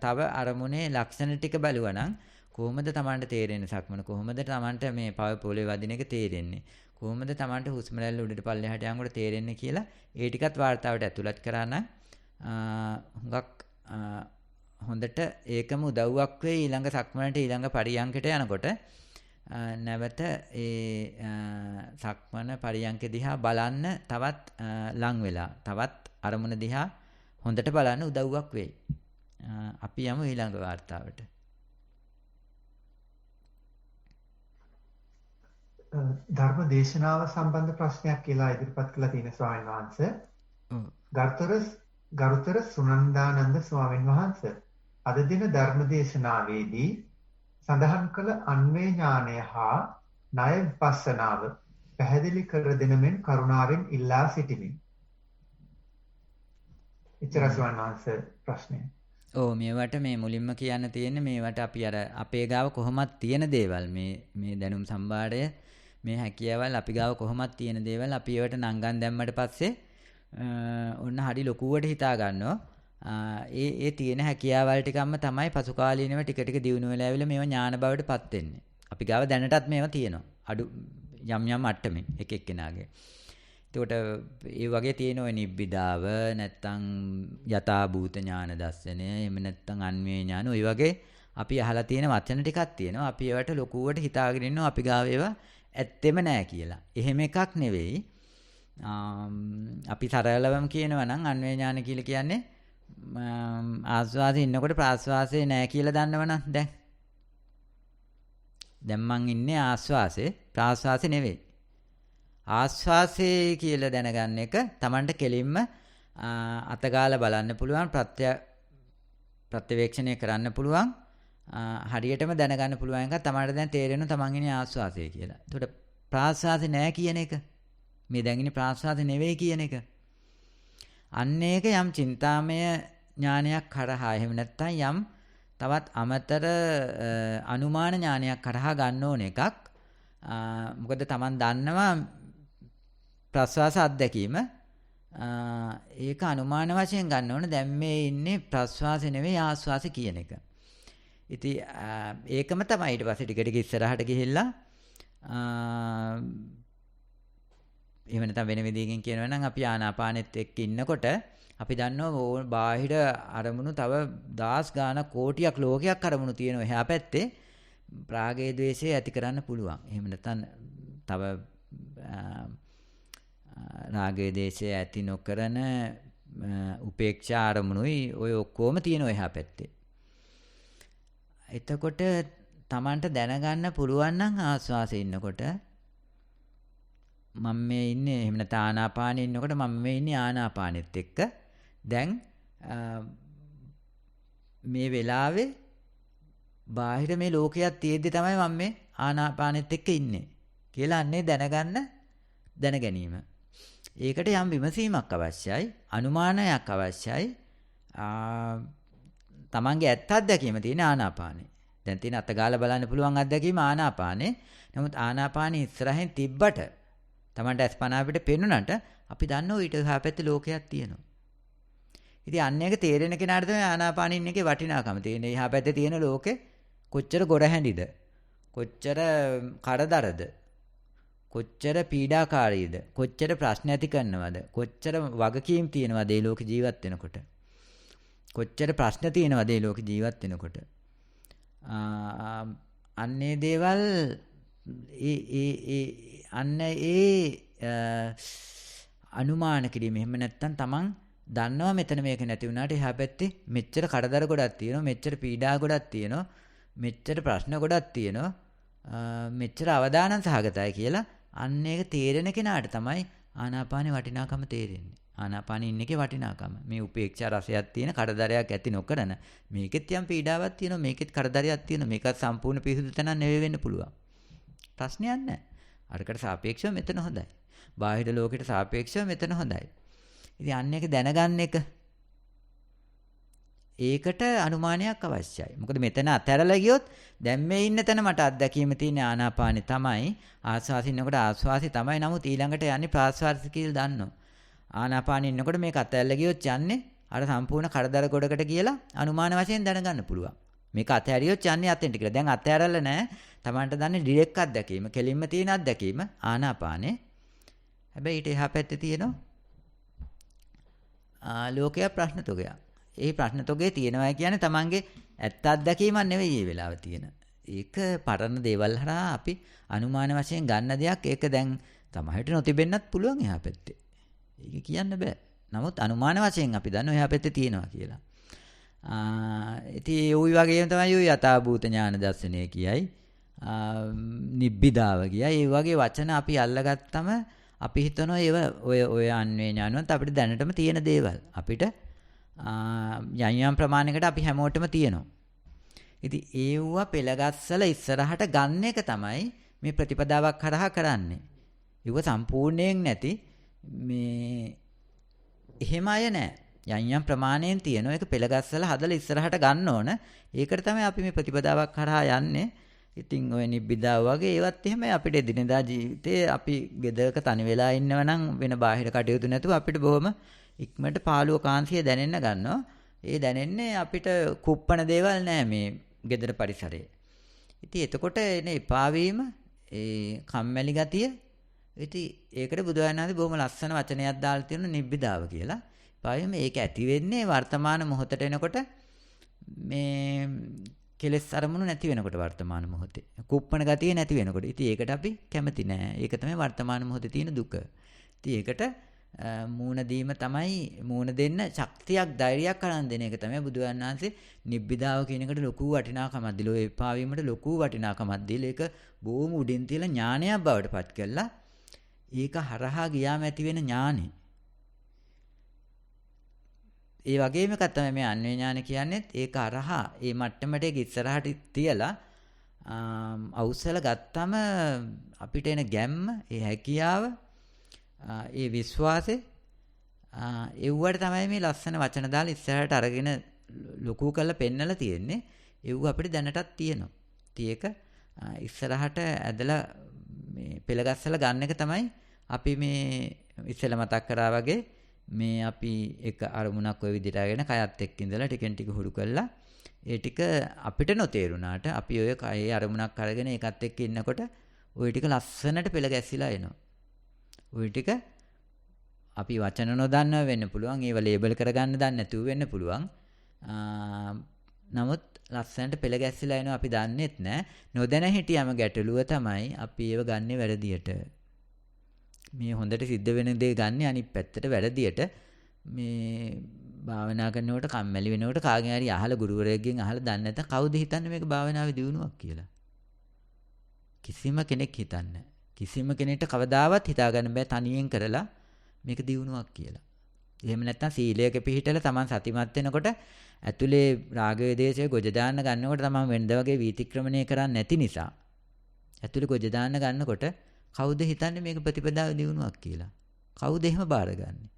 තව අරමුණේ ලක්ෂණ ටික බලුවා නම් කොහොමද Tamanට තේරෙන්නේ සක්මන කොහොමද Tamanට මේ පව පොළේ වදින එක තේරෙන්නේ කොහොමද Tamanට හුස්ම රැල්ල උඩට පල්ලෙහාට යනකොට තේරෙන්නේ කියලා ඒ ටිකත් වාර්තාවට ඇතුළත් කරා නම් හුඟක් හොඳට ඒකම උදව්වක් වෙයි ඊළඟ සක්මනට ඊළඟ පරියන්කට යනකොට නැවත ඒ සක්මන පරියන්ක දිහා බලන්න තවත් ලං වෙලා තවත් අරමුණ දිහා හොඳට බලන්න උදව්වක් වෙයි. අපි යමු ඊළඟ වාර්තාවට. ධර්ම දේශනාව සම්බන්ධ ප්‍රශ්නයක් කියලා ඉදිරිපත් කළා තියෙන ස්වාමීන් වහන්සේ. ගරුතර සුනන්දානන්ද ස්වාමීන් වහන්සේ අද දින ධර්ම දේශනාවේදී සඳහන් කළ අන්වේ ඥානය හා ණය විපස්සනාව පැහැදිලි කර දෙන මෙන් කරුණාවෙන් ඉල්ලා සිටිමි. එච්චර ස්වාමීන් වහන්සේ ප්‍රශ්නය. මේවට මේ මුලින්ම කියන්න තියෙන්නේ මේවට අපි අර අපේ ගාව කොහොමත් තියෙන දේවල් මේ දැනුම් සම්භාරය මේ හැකියාවල් අපි ගාව කොහොමත් තියෙන දේවල් අපි ඒවට නංගන් දැම්මට පස්සේ ඔන්න හරි ලොකුවට හිතා ගන්නවා. ඒ තියෙන හැකියාවල් ටිකක්ම තමයි පසු කාලීනව ටික ටික දියුණු වෙලා ඇවිල්ලා මේව ඥාන බවට පත් වෙන්නේ. අපි ගාව දැනටත් මේවා තියෙනවා. අඩු යම් අට්ටමින් එක එක්කෙනාගේ. එතකොට ඒ වගේ තියෙන ඔය නිබ්බිදාව නැත්තම් යථා භූත ඥාන දර්ශනය එහෙම නැත්තම් අන්වේ ඥාන ඔය වගේ අපි අහලා තියෙන වචන ටිකක් තියෙනවා. අපි ඒවට ලොකුවට හිතාගෙන ඉන්නවා අපි ගාව ඒවා ඇත්තෙම නෑ කියලා. එහෙම එකක් නෙවෙයි. අපි සරලවම කියනවා නම් අන්වේ ඥාන කියලා කියන්නේ ආස්වාසේ ඉන්නකොට ප්‍රාස්වාසේ නැහැ කියලා දන්නවනම් දැන් මං ඉන්නේ ආස්වාසේ ප්‍රාස්වාසේ නෙවෙයි. ආස්වාසේ කියලා දැනගන්න එක Tamanට කෙලින්ම අතගාලා බලන්න පුළුවන් ප්‍රත්‍යවේක්ෂණය කරන්න පුළුවන් හරියටම දැනගන්න පුළුවන් එක Tamanට දැන් තේරෙනවා Taman ඉන්නේ ආස්වාසේ කියලා. එතකොට ප්‍රාස්වාසේ නැහැ කියන එක මේ දැන් ඉන්නේ ප්‍රාස්වාසේ නෙවෙයි කියන එක. අන්න ඒක යම් චින්තාමය ඥානයක් කරහා එහෙම නැත්නම් යම් තවත් අමතර අනුමාන ඥානයක් කරහා ගන්න ඕන එකක්. මොකද Taman දන්නවා ප්‍රස්වාස අත්දැකීම ඒක අනුමාන වශයෙන් ගන්න ඕන. දැන් මේ ඉන්නේ ප්‍රස්වාසය නෙවෙයි ආස්වාසය කියන එක. ඉතින් ඒකම තමයි ඊට පස්සේ ටික ටික ඉස්සරහට ගිහිල්ලා එහෙම නැත්නම් වෙන විදිහකින් කියනවා නම් අපි ආනාපානෙත් එක්ක ඉන්නකොට අපි දන්නවා බාහිර අරමුණු තව 10 ගාණක් කෝටියක් ලෝකයක් අරමුණු තියෙනවා එහා පැත්තේ රාගයේ ද්වේෂයේ ඇති කරන්න පුළුවන්. එහෙම නැත්නම් තව රාගයේ ද්වේෂයේ ඇති නොකරන උපේක්ෂා අරමුණුයි ඔය ඔක්කොම තියෙනවා එහා පැත්තේ. එතකොට Tamanට දැනගන්න පුළුවන් නම් ආස්වාසේ ඉන්නකොට මම මේ ඉන්නේ එහෙම නැත්නම් ආනාපානෙ ඉන්නකොට මම මේ ඉන්නේ ආනාපානෙත් එක්ක දැන් මේ වෙලාවේ බාහිර මේ ලෝකයක් තියෙද්දි තමයි මම මේ ආනාපානෙත් එක්ක ඉන්නේ කියලා අන්නේ දැන ගැනීම. ඒකට යම් විමසීමක් අවශ්‍යයි, අනුමානයක් අවශ්‍යයි. තමන්ගේ ඇත්ත අත්දැකීම තියෙන ආනාපානෙ. දැන් තියෙන අතගාලා බලන්න පුළුවන් අත්දැකීම ආනාපානෙ. නමුත් ආනාපානෙ ඉස්සරහින් තිබ්බට තමන්ට අස්පනා අපිට පෙනුනට අපි දන්නවා ඊට එහා පැත්තේ ලෝකයක් තියෙනවා. ඉතින් අන්න එක තේරෙන කෙනාට තමයි ආනාපානින් එකේ වටිනාකම තියෙන්නේ. එහා පැත්තේ තියෙන ලෝකේ කොච්චර ගොරහැඬිද, කොච්චර කරදරද, කොච්චර පීඩාකාරීද, කොච්චර ප්‍රශ්න ඇති කරනවද, කොච්චර වගකීම් තියෙනවද මේ ලෝකේ ජීවත් වෙනකොට, කොච්චර ප්‍රශ්න තියෙනවද මේ ලෝකේ ජීවත් වෙනකොට. අන්නේ දේවල් අනුමාන කිරීම. එහෙම නැත්නම් තමන් දන්නවා මෙතන මේක නැති වුණාට එහා පැත්තේ මෙච්චර කරදර ගොඩක් තියෙනවා, මෙච්චර පීඩා ගොඩක් තියෙනවා, මෙච්චර ප්‍රශ්න ගොඩක් තියෙනවා, මෙච්චර අවදානම් සහගතයි කියලා අන්න ඒක තේරෙන කෙනාට තමයි ආනාපානේ වටිනාකම තේරෙන්නේ. ආනාපානේ ඉන්න එකේ වටිනාකම. මේ උපේක්ෂා රසයක් තියෙන කරදරයක් ඇති නොකරන මේකෙත් යම් පීඩාවක් තියෙනවා, මේකෙත් කරදරයක් තියෙනවා, මේකත් සම්පූර්ණ පිරිසුදු තැනක් නෙවෙයි වෙන්න පුළුවන්. ප්‍රශ්නයක් නැහැ. අරකට සාපේක්ෂව මෙතන හොඳයි. බාහිර ලෝකෙට සාපේක්ෂව මෙතන හොඳයි. ඉතින් අන්න එක දැනගන්න එක ඒකට අනුමානයක් අවශ්‍යයි. මොකද මෙතන අතහැරලා ගියොත් දැන් මේ ඉන්න තැන මට අත්දැකීම තියෙන ආනාපානෙ තමයි, ආස්වාසින් ඉන්නකොට ආස්වාසි තමයි. නමුත් ඊළඟට යන්නේ ප්‍රාස්වාසි කියලා දන්නවා. ආනාපානෙ ඉන්නකොට මේක අතහැරලා ගියොත් යන්නේ අර සම්පූර්ණ කරදර ගොඩකට කියලා අනුමාන වශයෙන් දැනගන්න පුළුවන්. මේක අතහැරියොත් යන්නේ අතෙන්ට කියලා. දැන් අතහැරලා නැහැ. Tamanට දන්නේ ඩිරෙක්ට් අත්දැකීම, කෙලින්ම තියෙන අත්දැකීම ආනාපානෙ. හැබැයි ඊට එහා පැත්තේ තියෙනවා ලෝකයේ ප්‍රශ්න තොගයක්. ඒ ප්‍රශ්න තොගේ තියෙනවා කියන්නේ Tamanගේ ඇත්ත අත්දැකීමක් නෙවෙයි මේ වෙලාව තියෙන. ඒක පරණ දේවල් හරහා අපි අනුමාන වශයෙන් ගන්න දෙයක්. ඒක දැන් තමයිට නොතිබෙන්නත් පුළුවන් එහා පැත්තේ. ඒක කියන්න බෑ. නමුත් අනුමාන වශයෙන් අපි දන්නවා එහා පැත්තේ තියෙනවා කියලා. ඉතින් ওই වගේම තමයි ওই යථාභූත ඥාන දර්ශනය කියයි. නිබ්බිදාව කියයි. ඒ වගේ වචන අපි අල්ලගත්තම අපි හිතනවා ඒව ඔය අන්වේ ඥානවත් අපිට දැනටම තියෙන දේවල්. අපිට යම් ප්‍රමාණයකට අපි හැමෝටම තියෙනවා. ඉතින් ඒව පෙළගස්සලා ඉස්සරහට ගන්න එක තමයි මේ ප්‍රතිපදාවක් කරහා කරන්නේ. ඒව සම්පූර්ණයෙන් නැති මේ එහෙම අය නැහැ. යම් ප්‍රමාණයෙන් තියෙනවා. ඒක පෙළගස්සලා හදලා ඉස්සරහට ගන්න ඕන. ඒකට තමයි අපි මේ ප්‍රතිපදාවක් කරහා යන්නේ. ඉතින් ඔය නිබ්බිදාව වගේ ඒවත් එහෙමයි. අපිට එදිනෙදා ජීවිතේ අපි ගෙදරක තනි වෙලා ඉන්නව නම් වෙන බාහිර කටයුතු නැතුව අපිට බොහොම ඉක්මනට පාළුව කාන්සිය දැනෙන්න ගන්නවා. ඒ දැනෙන්නේ අපිට කුප්පණ දේවල් නෑ මේ ගෙදර පරිසරයේ. ඉතින් එතකොට එන එපා වීම, ඒ කම්මැලි ගතිය, ඉතින් ඒකට බුදුරජාණන් වහන්සේ බොහොම ලස්සන වචනයක් දාලා තියෙනවා නිබ්බිදාව කියලා. එපා වීම ඒක ඇති වෙන්නේ වර්තමාන මොහොතට එනකොට මේ කෙලෙස් අරමුණු නැති වෙනකොට වර්තමාන මොහොතේ. කුප්පණ ගතිය නැති වෙනකොට. ඉතින් ඒකට අපි කැමති නෑ. ඒක තමයි වර්තමාන මොහොතේ තියෙන දුක. ඉතින් ඒකට මූණ දීම තමයි මූණ දෙන්න ශක්තියක් ධෛර්යයක් අරන් දෙන එක තමයි බුදුන් වහන්සේ නිබ්බිදාව කියන එකට ලොකු වටිනාකමක් දීලා ඒ පාවීමට ලොකු වටිනාකමක් දීලා ඒක බොහොම උඩින් තියලා ඥානයක් බවට පත් කළා. ඒක හරහා ගියාම ඇති වෙන ඥානෙ. ඒ වගේම එකක් තමයි මේ අන්වේ ඥාන කියන්නේත් ඒක හරහා ඒ මට්ටමට ඒක ඉස්සරහට තියලා අවසල ගත්තම අපිට එන ගැම්ම, ඒ හැකියාව, ඒ විශ්වාසය එව්වට තමයි මේ ලස්සන වචන දාලා ඉස්සරහට අරගෙන ලොකු කරලා පෙන්නලා තියෙන්නේ. එව්ව අපිට දැනටත් තියෙනවා. ඉතින් ඒක ඉස්සරහට ඇදලා මේ පෙළගස්සලා ගන්න එක තමයි අපි මේ ඉස්සෙල්ලා මතක් කරා වගේ මේ අපි එක අරමුණක් ওই විදිහට අරගෙන කයත් එක්ක ඉඳලා ටිකෙන් ටික හුරු කළා. ඒ ටික අපිට නොතේරුණාට අපි ඔය කයේ අරමුණක් අරගෙන ඒකත් එක්ක ඉන්නකොට ওই ටික ලස්සනට පෙළ ගැසිලා එනවා. ওই ටික අපි වචන නොදන්නව වෙන්න පුළුවන්. ඒව ලේබල් කරගන්න දන්නේ නැතුව වෙන්න පුළුවන්. නමුත් ලස්සනට පෙළ ගැසිලා එනවා අපි දන්නේත් නැහැ. නොදැන හිටියම ගැටලුව තමයි අපි ඒව ගන්නෙ වැරදියට. මේ හොඳට සිද්ධ වෙන දේ ගන්න අනිත් පැත්තට වැරදියට. මේ භාවනා කරනකොට කම්මැලි වෙනකොට කාගෙන් හරි අහලා ගුරුවරයෙක්ගෙන් අහලා දන්නේ නැත්නම් කවුද හිතන්නේ මේක භාවනාවේ දියුණුවක් කියලා? කිසිම කෙනෙක් හිතන්නේ. කිසිම කෙනෙක්ට කවදාවත් හිතාගන්න බෑ තනියෙන් කරලා මේක දියුණුවක් කියලා. එහෙම නැත්නම් සීලයක පිළිහිටලා Taman සතිමත් වෙනකොට ඇතුලේ රාගයේ දේශයේ ගොජ දාන්න ගන්නකොට Taman වෙනද වගේ වීතික්‍රමණය කරන්නේ නැති නිසා ඇතුලේ ගොජ දාන්න ගන්නකොට කවුද හිතන්නේ මේක ප්‍රතිපදාව දියුණුවක් කියලා? කවුද එහෙම බාරගන්නේ?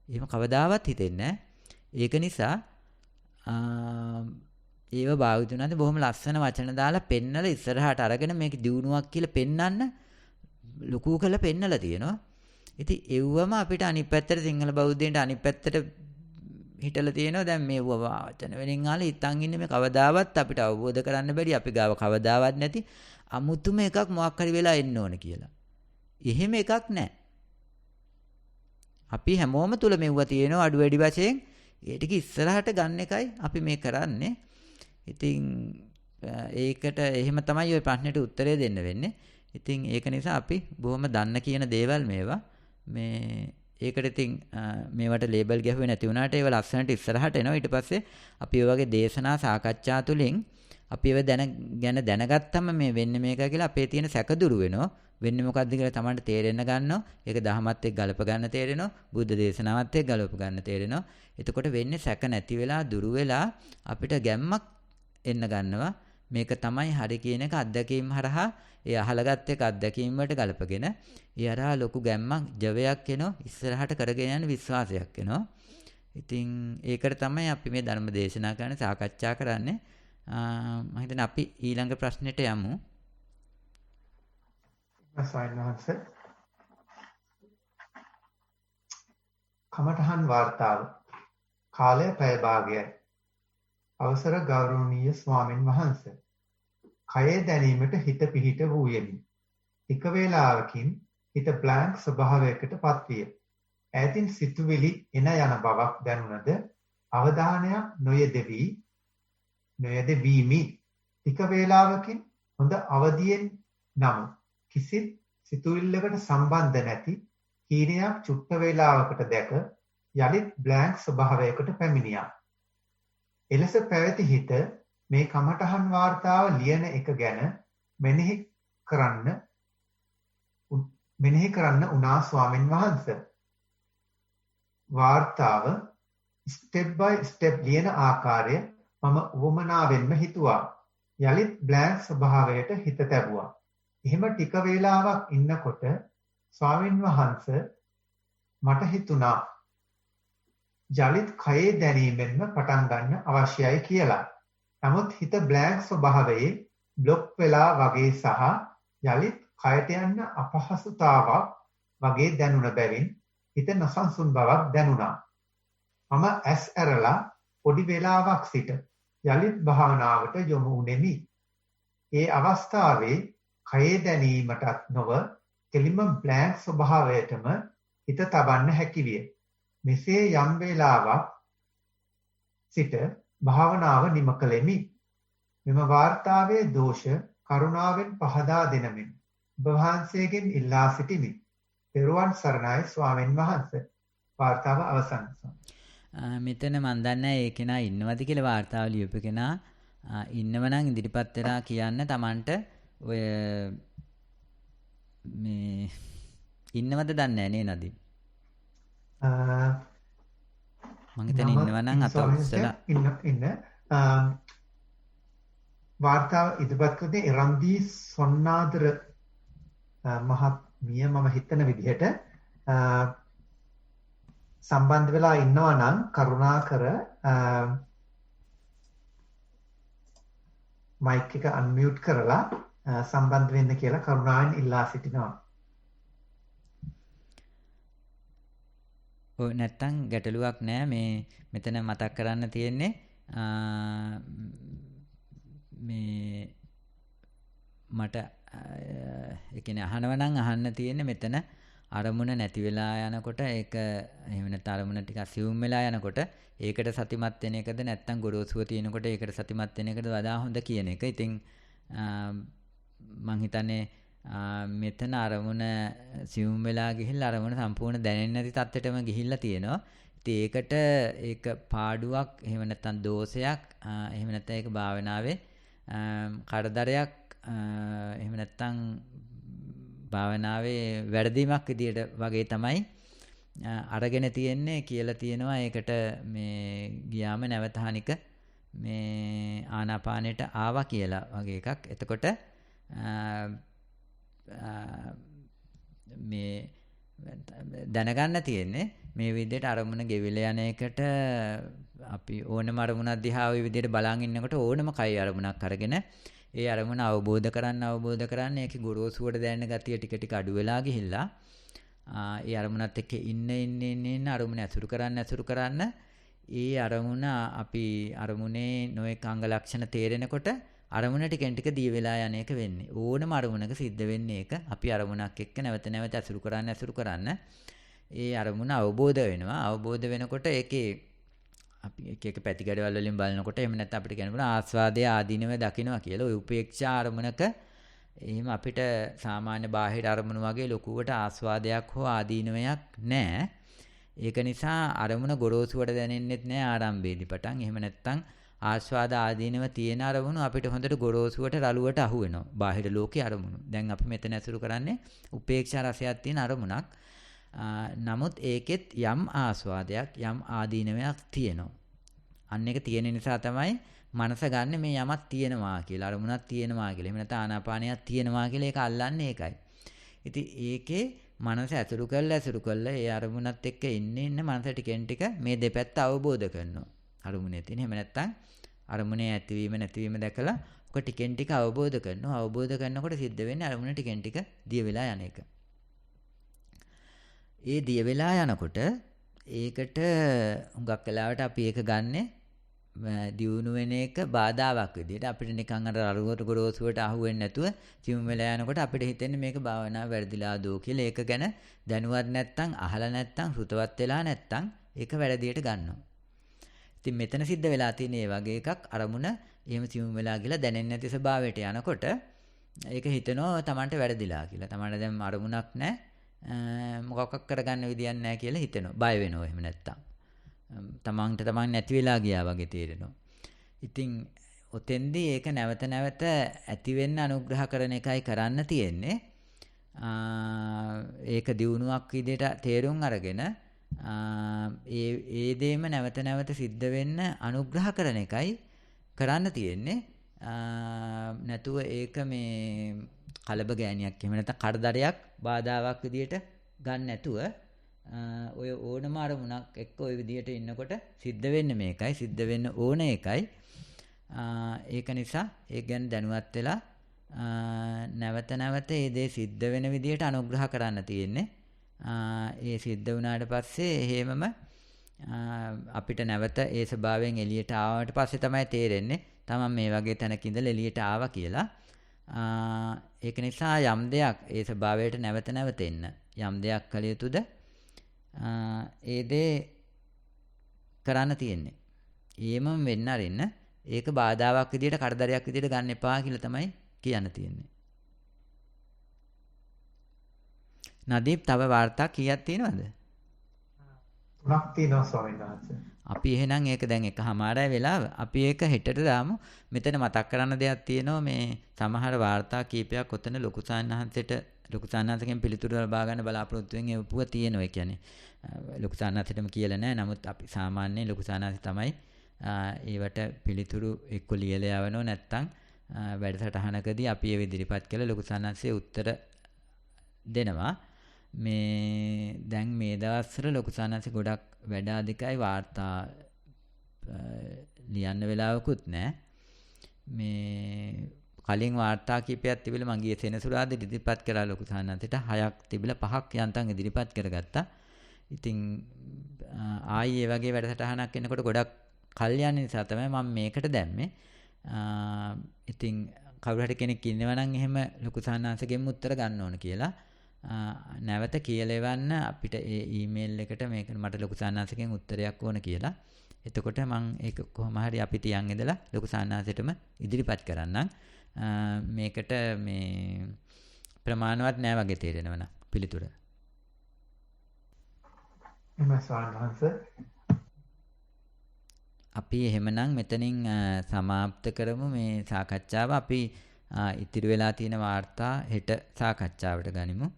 එහෙම කවදාවත් හිතෙන්නේ නැහැ. ඒක නිසා ඒව භාවිතුනාදී බොහොම ලස්සන වචන දාලා පෙන්නලා ඉස්සරහට අරගෙන මේක දියුණුවක් කියලා පෙන්වන්න ලොකු කරලා පෙන්නලා තියෙනවා. ඉතින් එව්වම අපිට අනිත් පැත්තට සිංහල බෞද්ධයන්ට අනිත් පැත්තට හිටලා තියෙනවා. දැන් මේ වචන වලින් ආලා ඉතින් ඉන්නේ මේ කවදාවත් අපිට අවබෝධ කරන්න බැරි අපි ගාව කවදාවත් නැති අමුතුම එකක් මොකක් හරි වෙලා එන්න ඕන කියලා. එහෙම එකක් නැහැ. අපි හැමෝම තුල මෙව්වා තියෙනවා අඩු වැඩි වශයෙන්. ඒ ටික ඉස්සරහට ගන්න එකයි අපි මේ කරන්නේ. ඉතින් ඒකට එහෙම තමයි ওই ප්‍රශ්නෙට උත්තරය දෙන්න වෙන්නේ. ඉතින් ඒක නිසා අපි බොහොම දන්න කියන දේවල් මේවා මේ ඒකට ඉතින් මේවට ලේබල් ගැහුවේ නැති වුණාට ඒව ලස්සනට ඉස්සරහට එනවා. ඊට පස්සේ අපි ඔය වගේ දේශනා සාකච්ඡා තුලින් අපි ඒව ගැන දැනගත්තම මේ වෙන්නේ මේක කියලා අපේ තියෙන සැක දුරු වෙනවා. වෙන්නේ මොකද්ද කියලා Tamanට තේරෙන්න ගන්නවා. ඒක දහමත් එක්ක ගලප ගන්න තේරෙනවා. බුද්ධ දේශනාවත් එක්ක ගලප ගන්න තේරෙනවා. එතකොට වෙන්නේ සැක නැති වෙලා දුරු වෙලා අපිට ගැම්මක් එන්න ගන්නවා. මේක තමයි හරි කියන එක අත්දැකීම් හරහා ඒ අහලගත් එක අත්දැකීම් වලට ගලපගෙන ඒ හරහා ලොකු ගැම්මක් ජවයක් එනවා. ඉස්සරහට කරගෙන යන විශ්වාසයක් එනවා. ඉතින් ඒකට තමයි අපි මේ ධර්ම දේශනා කරන්නේ සාකච්ඡා කරන්නේ. මම හිතන්නේ අපි ඊළඟ ප්‍රශ්නෙට යමු. කමඨහන් වාර්තාව කාලය පැය භාගයයි. අවසර ගෞරවනීය ස්වාමින් වහන්සේ. කයේ දැනීමට හිත පිහිට වූයෙමි. ටික වේලාවකින් හිත බ්ලැන්ක් ස්වභාවයකට පත්විය. ඈතින් සිතුවිලි එන යන බවක් දැනුණද අවධානයක් නොයෙදවීමි. ටික වේලාවකින් හොඳ අවදියෙන් නම් කිසිත් සිතුවිල්ලකට සම්බන්ධ නැති හීනයක් චුට්ට වේලාවකට දැක යලිත් බ්ලැන්ක් ස්වභාවයකට පැමිණියා. එලෙස පැවති හිත මේ කමඨහන් වාර්තාව ලියන එක ගැන මෙනෙහි කරන්න උනා ස්වාමින් වහන්සේ. වාර්තාව ස්ටෙප් බයි ස්ටෙප් ලියන ආකාරය මම උවමනාවෙන්ම හිතුවා. යලිත් බ්ලැන්ක් ස්වභාවයට හිත තැබුවා. එහෙම ටික වේලාවක් ඉන්නකොට ස්වාමින් වහන්සේ මට හිතුණා යලිත් කයේ දැනීමෙන්ම පටන් ගන්න අවශ්‍යයි කියලා. නමුත් හිත බ්ලැන්ක් ස්වභාවයේ බ්ලොක් වෙලා වගේ සහ යලිත් කයට යන්න අපහසුතාවක් වගේ දැනුණ බැවින් හිත නොසන්සුන් බවක් දැනුණා. මම ඇස් ඇරලා පොඩි වේලාවක් සිට යලිත් භාවනාවට යොමු වුනේමි. ඒ අවස්ථාවේ කයේ දැනීමටත් නොව කෙලිම බ්ලැන්ක් ස්වභාවයටම හිත තබන්න හැකි විය. මෙසේ යම් වේලාවක් සිට භාවනාව නිම කළෙමි. මෙම වාර්තාවේ දෝෂ කරුණාවෙන් පහදා දෙනමින් ඔබ වහන්සේගෙන් ඉල්ලා සිටිමි. පෙරුවන් සරණයි ස්වාමීන් වහන්සේ. වාර්තාව අවසන්. මෙතන මන් දන්නේ ඒ කෙනා ඉන්නවද කියලා වාර්තාව ලියපු කෙනා ඉන්නව නම් ඉදිරිපත් වෙලා කියන්න Tamanට ඔය මේ ඉන්නවද දන්නේ නැහැ නේ නදී. මං හිතන්නේ ඉන්නව නම් අත උස්සලා ඉන්න වාර්තාව ඉදිරිපත් කළේ එරන්දී සොන්නාදර මහත්මිය මම හිතන විදිහට සම්බන්ධ වෙලා ඉන්නවා නම් කරුණාකර මයික් එක අන්මියුට් කරලා සම්බන්ධ වෙන්න කියලා කරුණාවෙන් ඉල්ලා සිටිනවා. ඔය නැත්තම් ගැටලුවක් නෑ මේ මෙතන මතක් කරන්න තියෙන්නේ මේ මට ඒ කියන්නේ අහනවා නම් අහන්න තියෙන්නේ මෙතන අරමුණ නැති වෙලා යනකොට ඒක එහෙම නැත්නම් අරමුණ ටිකක් සියුම් වෙලා යනකොට ඒකට සතිමත් වෙන එකද නැත්නම් ගොරෝසුව තියෙනකොට ඒකට සතිමත් වෙන එකද වඩා හොඳ කියන එක. ඉතින් මං හිතන්නේ මෙතන අරමුණ සියුම් වෙලා ගිහිල්ලා අරමුණ සම්පූර්ණ දැනෙන්නේ නැති තත්ත්වෙටම ගිහිල්ලා තියෙනවා. ඉතින් ඒකට ඒක පාඩුවක් එහෙම නැත්නම් දෝෂයක් එහෙම නැත්නම් ඒක භාවනාවේ කරදරයක් එහෙම නැත්නම් භාවනාවේ වැරදීමක් විදියට වගේ තමයි අරගෙන තියෙන්නේ කියලා තියෙනවා. ඒකට මේ ගියාම නැවතහනික මේ ආනාපානෙට ආවා කියලා වගේ එකක්. එතකොට මේ දැනගන්න තියෙන්නේ මේ විදිහට අරමුණ ගෙවිලා යන එකට අපි ඕනම අරමුණක් දිහා ওই විදිහට බලන් ඉන්නකොට ඕනම කයි අරමුණක් අරගෙන ඒ අරමුණ අවබෝධ කරන්න ඒකේ ගොරෝසුවට දැනෙන ගතිය ටික ටික අඩු වෙලා ගිහිල්ලා ඒ අරමුණත් එක්ක ඉන්න අරමුණ ඇසුරු කරන්න ඒ අරමුණ අපි අරමුණේ නොයෙක් අංග ලක්ෂණ තේරෙනකොට අරමුණ ටිකෙන් ටික දී වෙලා යන එක වෙන්නේ. ඕනම අරමුණක සිද්ධ වෙන්නේ ඒක. අපි අරමුණක් එක්ක නැවත ඇසුරු කරන්න ඒ අරමුණ අවබෝධ වෙනවා. අවබෝධ වෙනකොට ඒකේ අපි එක පැතිකඩවල වලින් බලනකොට එහෙම නැත්නම් අපිට කියන්න පුළුවන් ආස්වාදයේ ආදීනව දකින්නවා කියලා. ওই උපේක්ෂා අරමුණක එහෙම අපිට සාමාන්‍ය බාහිර අරමුණු වගේ ලොකුවට ආස්වාදයක් හෝ ආදීනවයක් නැහැ. ඒක නිසා අරමුණ ගොරෝසුවට දැනෙන්නෙත් නැහැ ආරම්භයේදී පටන්. එහෙම නැත්නම් ආස්වාද ආදීනව තියෙන අරමුණු අපිට හොඳට ගොරෝසුවට රළුවට අහු වෙනවා. බාහිර ලෝකයේ අරමුණු. දැන් අපි මෙතන ඇසුරු කරන්නේ උපේක්ෂා රසයක් තියෙන අරමුණක්. නමුත් ඒකෙත් යම් ආස්වාදයක් යම් ආදීනවයක් තියෙනවා. අන්න එක තියෙන නිසා තමයි මනස ගන්න මේ යමක් තියෙනවා කියලා අරමුණක් තියෙනවා කියලා. එහෙම නැත්නම් ආනාපානයක් තියෙනවා කියලා ඒක අල්ලන්නේ ඒකයි. ඉතින් ඒකේ මනස ඇසුරු කරලා ඒ අරමුණත් එක්ක ඉන්න මනස ටිකෙන් ටික මේ දෙපැත්ත අවබෝධ කරනවා. අරමුණේ තියෙන. එහෙම නැත්නම් අරමුණේ ඇතිවීම නැතිවීම දැකලා ඔක ටිකෙන් ටික අවබෝධ කරනවා. අවබෝධ කරනකොට සිද්ධ වෙන්නේ අරමුණ ටිකෙන් ටික දිය වෙලා යන එක. ඒ දිය වෙලා යනකොට ඒකට හුඟක් වෙලාවට අපි ඒක ගන්නෙ දියුණු වෙන එක බාධාවක් විදියට අපිට නිකන් අර අරුවට ගොරෝසුවට අහු වෙන්නේ නැතුව සිමු වෙලා යනකොට අපිට හිතෙන්නේ මේක භාවනාව වැරදිලා දෝ කියලා. ඒක ගැන දැනුවත් නැත්තම් අහලා නැත්තම් හෘතවත් වෙලා නැත්තම් ඒක වැරදියට ගන්නවා. ඉතින් මෙතන සිද්ධ වෙලා තියෙන මේ වගේ එකක් අරමුණ එහෙම සිමු වෙලා ගිහලා දැනෙන්නේ නැති ස්වභාවයට යනකොට ඒක හිතනවා Tamanට වැරදිලා කියලා. Tamanට දැන් අරමුණක් නැහැ මොකක්වත් කරගන්න විදියක් නැහැ කියලා හිතෙනවා. බය වෙනවා එහෙම නැත්තම්. තමන්ට තමන් නැති වෙලා ගියා වගේ තේරෙනවා. ඉතින් ඔතෙන්දී ඒක නැවත ඇති වෙන්න අනුග්‍රහ කරන එකයි කරන්න තියෙන්නේ. ඒක දියුණුවක් විදිහට තේරුම් අරගෙන ඒ දෙයම නැවත සිද්ධ වෙන්න අනුග්‍රහ කරන එකයි කරන්න තියෙන්නේ. නැතුව ඒක මේ කලබ ගෑනියක් එහෙම නැත්නම් කරදරයක් බාධාවක් විදිහට ගන්න නැතුව ඔය ඕනම අරමුණක් එක්ක ඔය විදිහට ඉන්නකොට සිද්ධ වෙන්නේ මේකයි සිද්ධ වෙන්න ඕන එකයි. ඒක නිසා ඒක ගැන දැනුවත් වෙලා නැවත ඒ දේ සිද්ධ වෙන විදිහට අනුග්‍රහ කරන්න තියෙන්නේ. ඒ සිද්ධ වුණාට පස්සේ එහෙමම අපිට නැවත ඒ ස්වභාවයෙන් එළියට ආවට පස්සේ තමයි තේරෙන්නේ තමන් මේ වගේ තැනක ඉඳලා එළියට ආවා කියලා. ඒක නිසා යම් දෙයක් ඒ ස්වභාවයට නැවත එන්න යම් දෙයක් කළ යුතුද ඒ දේ කරන්න තියෙන්නේ. ඒමම වෙන්න අරින්න ඒක බාධාවක් විදියට කරදරයක් විදියට ගන්න එපා කියලා තමයි කියන්න තියෙන්නේ. නදීප් තව වාර්තා කීයක් තියෙනවද? 3ක් තියෙනවා ස්වාමීන් වහන්සේ. අපි එහෙනම් ඒක දැන් එකමාරයි වෙලාව. අපි ඒක හෙටට දාමු. මෙතන මතක් කරන්න දෙයක් තියෙනවා මේ සමහර වාර්තා කීපයක් ඔතන ලොකු සාන්නාංශයෙන් පිළිතුරු ලබා ගන්න බලාපොරොත්තු වෙන එවපුව තියෙනවා. ඒ කියන්නේ ලොකු සාන්නාංශයටම කියලා නැහැ. නමුත් අපි සාමාන්‍යයෙන් ලොකු සාන්නාංශ තමයි ඒවට පිළිතුරු එක්ක ලියලා යවනෝ නැත්තම් වැඩසටහනකදී අපි ඒ ඉදිරිපත් කළ ලොකු සාන්නාංශයේ උත්තර දෙනවා. මේ දැන් මේ දවස්වල ලොකු සාන්නාංශ ගොඩක් වැඩ අධිකයි වාර්තා ලියන්න වෙලාවකුත් නැහැ. මේ කලින් වාර්තා කීපයක් තිබිලා මම ගියේ සෙනසුරාදා ඉදිරිපත් කරලා ලොකු සාන්නාංශයට 6ක් තිබිලා 5ක් යන්තම් ඉදිරිපත් කරගත්තා. ඉතින් ආයි ඒ වගේ වැඩසටහනක් එනකොට ගොඩක් කල් යන නිසා තමයි මම මේකට දැම්මේ. ඉතින් කවුරු හරි කෙනෙක් ඉන්නව නම් එහෙම ලොකු සාන්නාංශගෙන් උත්තර ගන්න ඕන කියලා නැවත කියලා එවන්න අපිට ඒ ඊමේල් එකට මේක මට ලොකු සාන්නාංශගෙන් උත්තරයක් ඕන කියලා. එතකොට මම ඒක කොහොම හරි අපි තියන් ඉඳලා ලොකු සාන්නාංශයටම ඉදිරිපත් කරන්නම්. මේකට මේ ප්‍රමාණවත් නෑ වගේ තේරෙනවා නම් පිළිතුර. එහෙමයි ස්වාමීන් වහන්සේ. අපි එහෙමනම් මෙතනින් සමාප්ත කරමු මේ සාකච්ඡාව. අපි ඉතිරි වෙලා තියෙන වාර්තා හෙට සාකච්ඡාවට ගනිමු.